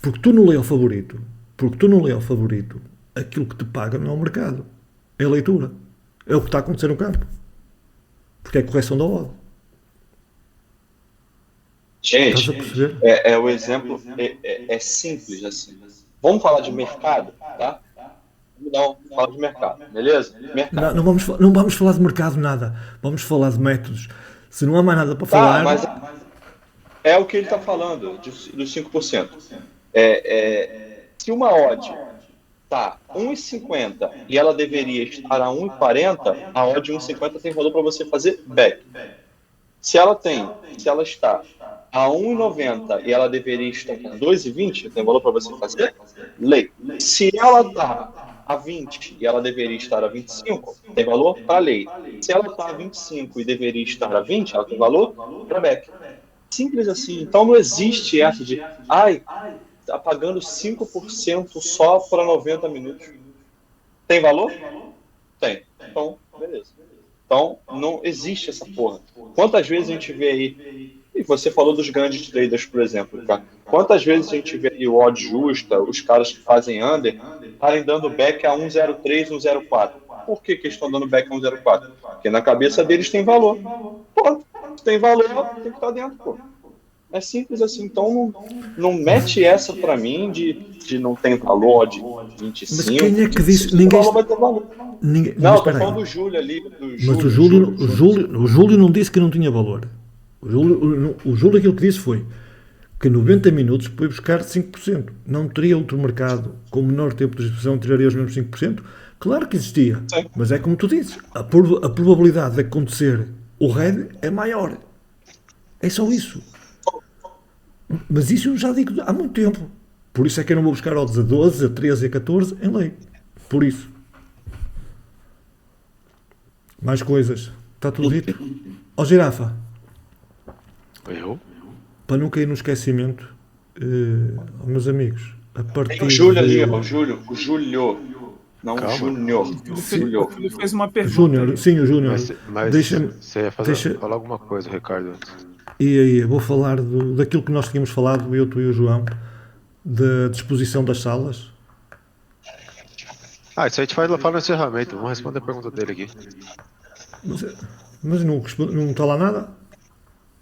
Porque tu não lê o favorito. Porque tu não lê o favorito. Aquilo que te paga não é o mercado. É a leitura. É o que está a acontecer no campo. Porque é a correção da odd. Estás a Gente, perceber? o exemplo é simples assim. Vamos falar de mercado, tá? Não, fala de mercado, beleza? Não, Mercado. não vamos falar de mercado nada. Vamos falar de métodos. Se não há mais nada para Tá, falar, mas é o que ele está falando, dos 5%. Se uma odd tá 1,50 e ela deveria estar a 1,40, a odd 1,50 tem valor para você fazer back. Se ela está a 1,90 e ela deveria estar a 2,20, tem valor para você fazer lei. Se ela está a 20 e ela deveria estar a 25, tem valor para lei. Se ela está a 25 e deveria estar a 20, ela tem valor para back. Simples assim. Então não existe essa de, tá pagando 5% só para 90 minutos. Tem valor? Tem. Então, beleza. Então, não existe essa porra. Quantas vezes a gente vê aí, e você falou dos grandes traders, por exemplo, cara. Quantas vezes a gente vê aí o odd justa, os caras que fazem under, estarem dando back a 1,03, 1,04. Por que que eles estão dando back a 1,04? Porque na cabeça deles tem valor. Pô, se tem valor, tem que estar dentro, pô. É simples assim. Então, não mete essa pra mim de não tem valor de mas 25. quem é que Se disse? tem Ninguém. valor, vai ter valor. Não, Não, mas eu tô espera aí. falando do Júlio ali, do Mas o Júlio não disse que não tinha valor. O Júlio aquilo que disse foi que 90 minutos foi buscar 5%. Não teria outro mercado com menor tempo de execução tiraria os mesmos 5%? Claro que existia. Sim. Mas é como tu dizes, a probabilidade de acontecer o red é maior. É só isso. Mas isso eu já digo há muito tempo. Por isso é que eu não vou buscar odds a 12, a 13 e a 14 em lei. Por isso. Mais coisas. Está tudo dito? Ó Girafa, Eu? para não cair no esquecimento, meus amigos, a Tem partir o Júlio ali, de... ó, o Júlio. Não, Calma. o Júnior. O Júlio. Felipe fez uma pergunta. Júnior, sim, o Júnior. Mas Deixa-me... você ia falar alguma coisa, Ricardo, antes. E aí, eu vou falar daquilo que nós tínhamos falado, eu, tu e o João, da disposição das salas. Isso aí a gente fala no encerramento. Vamos responder a pergunta dele aqui. Mas não está lá nada?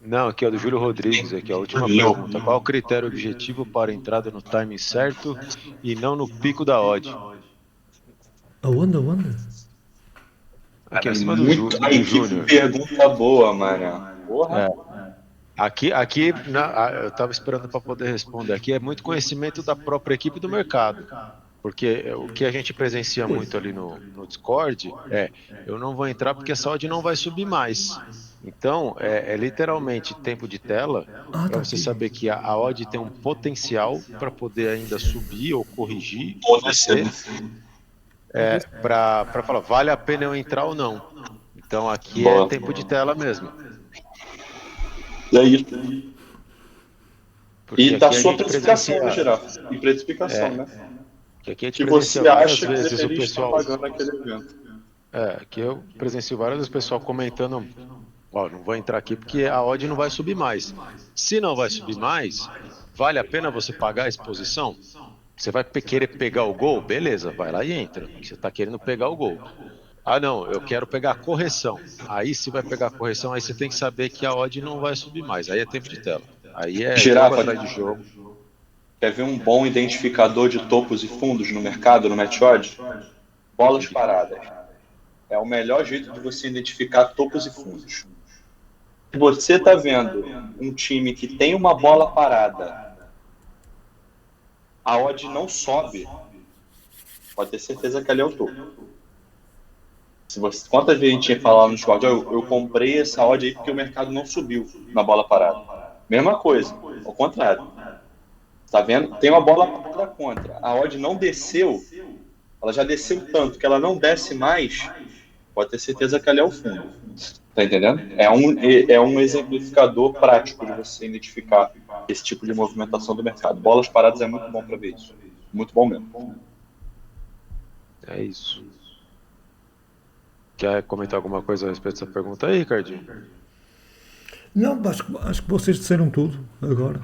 Não, aqui é do Júlio Rodrigues, aqui a última pergunta. Qual o critério objetivo para a entrada no timing certo e não no pico da odd? Aonde? Aqui acima do Muito. Ai, que Júnior. pergunta boa, mano. Porra. Aqui eu estava esperando para poder responder. Aqui é muito conhecimento da própria equipe do mercado. Porque o que a gente presencia muito ali no Discord eu não vou entrar porque essa odd não vai subir mais. Então, é literalmente tempo de tela para você saber que a odd tem um potencial para poder ainda subir ou corrigir. Para falar, vale a pena eu entrar ou não. Então, aqui é tempo de tela mesmo. E aí? Porque E da aqui a sua gente precificação, presencia- né, Girafa? E precificação, né? que aqui a gente Que presencia você várias acha que vezes o deveria estar pessoal. pagando aquele evento. Que eu presencio várias vezes o pessoal comentando, não vou entrar aqui porque a odd não vai subir mais. Se não vai subir mais, vale a pena você pagar a exposição? Você vai querer pegar o gol? Beleza, vai lá e entra. Você está querendo pegar o gol. Não, eu quero pegar a correção. Aí se vai pegar a correção, aí você tem que saber que a odd não vai subir mais. Aí é tempo de tela. Aí é Girafa, jogo atrás de jogo. Quer ver um bom identificador de topos e fundos no mercado, no MatchOdds? Bolas paradas. É o melhor jeito de você identificar topos e fundos. Se você está vendo um time que tem uma bola parada, a odd não sobe, pode ter certeza que ali é o topo. Quantas vezes a gente tinha falado no Discord, eu comprei essa odd aí porque o mercado não subiu na bola parada. Mesma coisa, ao contrário. Tá vendo? Tem uma bola parada contra. A odd não desceu, ela já desceu tanto que ela não desce mais, pode ter certeza que ali é o fundo. Tá entendendo? É um exemplificador prático de você identificar esse tipo de movimentação do mercado. Bolas paradas é muito bom para ver isso. Muito bom mesmo. É isso. Quer comentar alguma coisa a respeito dessa pergunta aí, Ricardinho? Não, acho que vocês disseram tudo agora.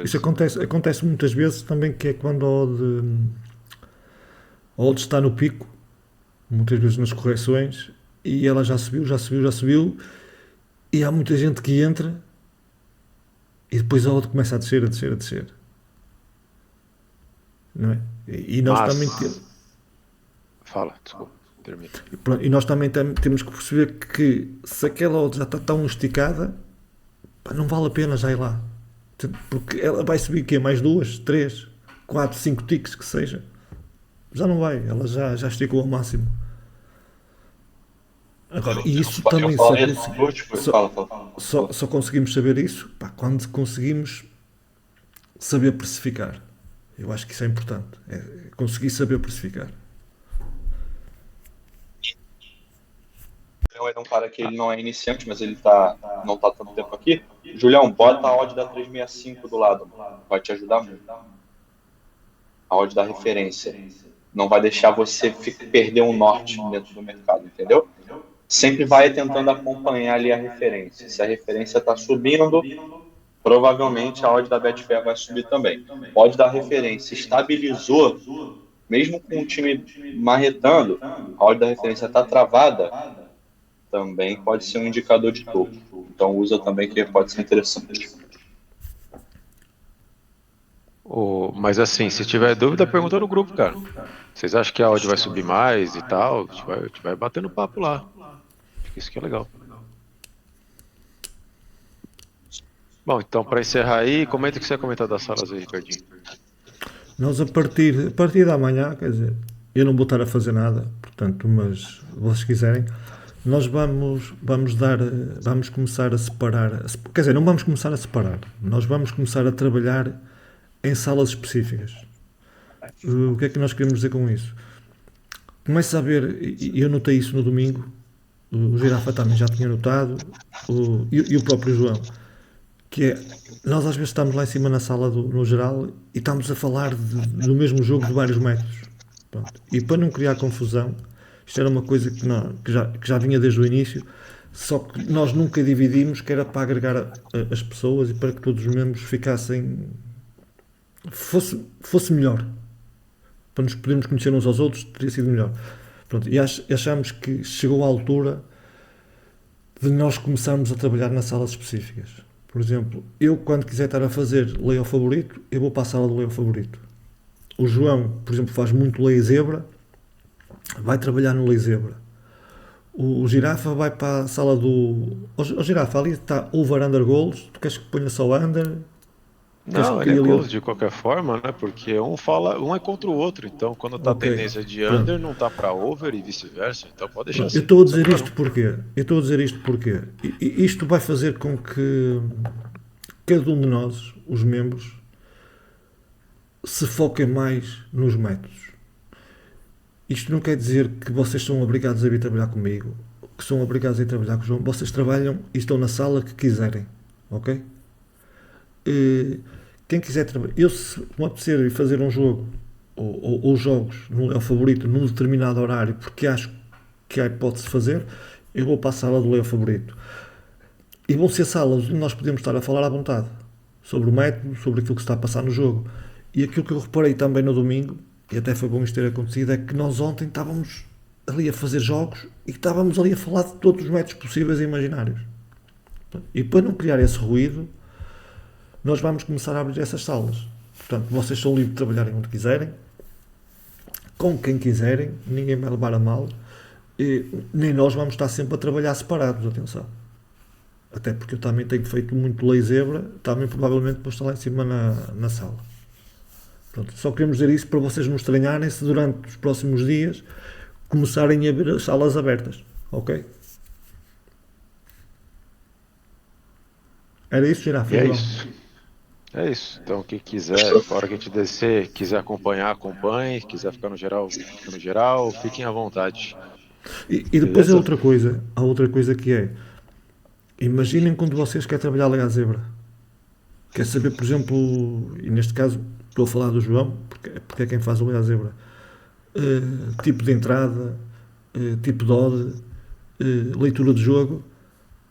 Isso Beleza. acontece muitas vezes também, que é quando a odd está no pico, muitas vezes nas correções, e ela já subiu, já subiu, já subiu, e há muita gente que entra e depois a odd começa a descer, a descer, a descer. Não é? E nós também Mas, fala, desculpa, termina. pronto, e nós também temos que perceber que se aquela odd já está tão esticada, pá, não vale a pena já ir lá. Porque ela vai subir o quê? Mais 2, 3, 4, 5 ticks que seja. Já não vai, ela já esticou ao máximo. Agora, e isso Eu também falei no último, fala. só conseguimos saber isso, pá, quando conseguimos saber precificar. Eu acho que isso é importante. É conseguir saber precificar. Eu é um cara que ele não é iniciante, mas ele não tá tanto tempo aqui. Julião, bota a odd da 365 do lado, mano. Vai te ajudar muito. A odd da referência. Não vai deixar você perder um norte dentro do mercado, entendeu? Sempre vai tentando acompanhar ali a referência. Se a referência está subindo, provavelmente a odd da Betfair vai subir também. Odd da referência estabilizou, mesmo com o time marretando, a odd da referência está travada, também pode ser um indicador de topo. Então usa também, que pode ser interessante. Mas assim, se tiver dúvida, pergunta no grupo, cara. Vocês acham que a odd vai subir mais e tal? A gente vai batendo papo lá. Acho que isso que é legal. Bom, então para encerrar aí, comenta o que você ia comentar das salas aí, Ricardinho. Nós a partir da manhã, quer dizer, eu não vou estar a fazer nada, portanto, mas se vocês quiserem, nós vamos começar a separar, quer dizer, não vamos começar a separar, nós vamos começar a trabalhar em salas específicas. O que é que nós queremos dizer com isso? Começa a ver, e eu notei isso no domingo, o Girafa também já tinha notado, e o próprio João, que é, nós às vezes estamos lá em cima na sala no geral e estamos a falar do mesmo jogo de vários métodos. Pronto. E para não criar confusão, isto era uma coisa que já vinha desde o início, só que nós nunca dividimos, que era para agregar as pessoas e para que todos os membros ficassem, fosse melhor, para nos podermos conhecer uns aos outros, teria sido melhor. Pronto. E achamos que chegou a altura de nós começarmos a trabalhar nas salas específicas. Por exemplo, eu quando quiser estar a fazer lei ao favorito, eu vou para a sala do lei ao favorito. O João, por exemplo, faz muito lei zebra, vai trabalhar no lei zebra. O Girafa vai para a sala do... O Girafa, ali está over under goals, tu queres que ponha só under? Não, ele é goals de qualquer forma, né? Porque um é contra o outro, então quando tá a tendência de under, não tá para over e vice-versa, então pode deixar assim. Eu estou a dizer isto porquê? E isto vai fazer com que cada um de nós, os membros, se foquem mais nos métodos. Isto não quer dizer que vocês são obrigados a vir trabalhar comigo, que são obrigados a ir trabalhar com o João. Vocês trabalham e estão na sala que quiserem, ok? Quem quiser trabalhar, eu se me apetecer fazer um jogo ou jogos no Leo Favorito num determinado horário, porque acho que há hipótese de fazer, eu vou para a sala do Leo Favorito. E vão ser salas onde nós podemos estar a falar à vontade sobre o método, sobre aquilo que se está a passar no jogo. E aquilo que eu reparei também no domingo, e até foi bom isto ter acontecido, é que nós ontem estávamos ali a fazer jogos e estávamos ali a falar de todos os métodos possíveis e imaginários. E para não criar esse ruído, nós vamos começar a abrir essas salas. Portanto, vocês são livres de trabalharem onde quiserem, com quem quiserem, ninguém vai levar a mal, e nem nós vamos estar sempre a trabalhar separados, atenção. Até porque eu também tenho feito muito lei zebra, também provavelmente vou estar lá em cima na sala. Pronto, só queremos dizer isso para vocês não estranharem se durante os próximos dias começarem a ver as salas abertas, ok? Era isso, Girafa? É isso. É isso. Então, quem quiser, na hora que a gente descer, quiser acompanhar, acompanhe. Quiser ficar no geral, fica no geral. Fiquem à vontade. E depois há outra coisa que é, imaginem quando vocês querem trabalhar lei à zebra. Quer saber, por exemplo, e neste caso estou a falar do João, porque é quem faz o lei à zebra. tipo de entrada, tipo de odd, leitura de jogo.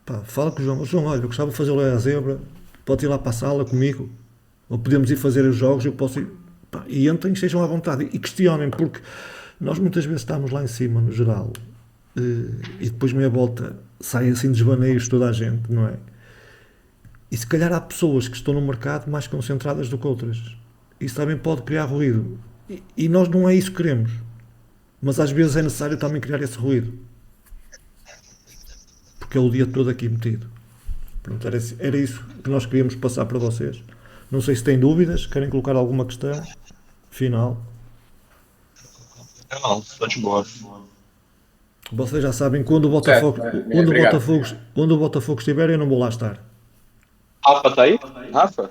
Pá, fala com o João. João, olha, eu gostava de fazer o à zebra, pode ir lá para a sala comigo, ou podemos ir fazer os jogos, eu posso ir. Pá, e entrem, estejam à vontade e questionem, porque nós muitas vezes estamos lá em cima, no geral, e depois meia volta sai assim desvaneios toda a gente, não é? E se calhar há pessoas que estão no mercado mais concentradas do que outras. Isso também pode criar ruído. E nós não é isso que queremos. Mas às vezes é necessário também criar esse ruído. Porque é o dia todo aqui metido. Pronto, era isso que nós queríamos passar para vocês. Não sei se têm dúvidas, querem colocar alguma questão final. Não, estou de boa. Vocês já sabem, quando o Botafogo, Certo, quando obrigado. quando o Botafogo estiver, eu não vou lá estar. Rafa tá aí? Rafa?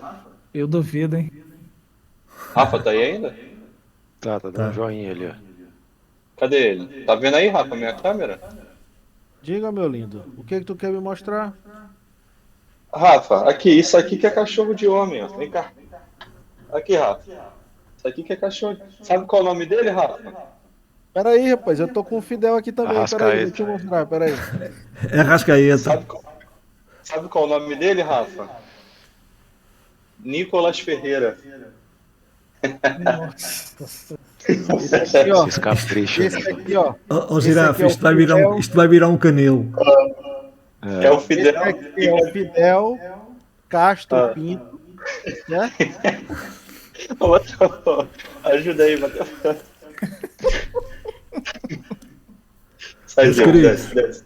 Eu duvido, hein? Rafa tá aí ainda? Tá dando Tá. um joinha ali, ó. Cadê ele? Tá vendo aí, Rafa, minha câmera? Diga, meu lindo, o que que tu quer me mostrar? Rafa, aqui, isso aqui que é cachorro de homem, ó. Vem cá. Aqui, Rafa. Isso aqui que é cachorro. Sabe qual é o nome dele, Rafa? Pera aí, rapaz, eu tô com o Fidel aqui também. Pera aí, Arrascaeta. deixa eu mostrar, pera aí. É Rascaeta. Sabe qual é o nome dele, Rafa? Nicolas Ferreira. Nossa. Esse aqui, ó. Esse capricho. Esse aqui, ó. Ó, Esse Girafa, aqui é o isto vai virar um canelo. É o Esse Fidel. aqui é o Fidel Castro Ah. Pinto, né? Ajuda aí, Matheus. Sai, Meus João, queridos. desce.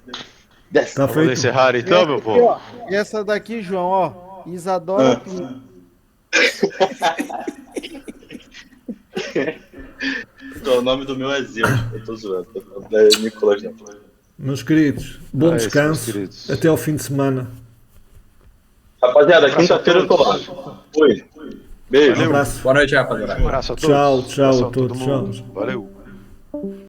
Desce. Está Vamos feito. encerrar então, meu Aqui, povo? ó. E essa daqui, João, ó. Isadora Pinto. O nome do meu é Zil. Eu tô zoando. É Nicolas, não. Meus queridos, bom É isso, descanso. meus queridos. Até ao fim de semana. Rapaziada, Abraço quinta-feira eu tô lá. Oi. Beijo. Um abraço. Boa noite, rapaziada. Um abraço a todos. Tchau, tchau Abraço a todos, todo mundo. tchau. Valeu.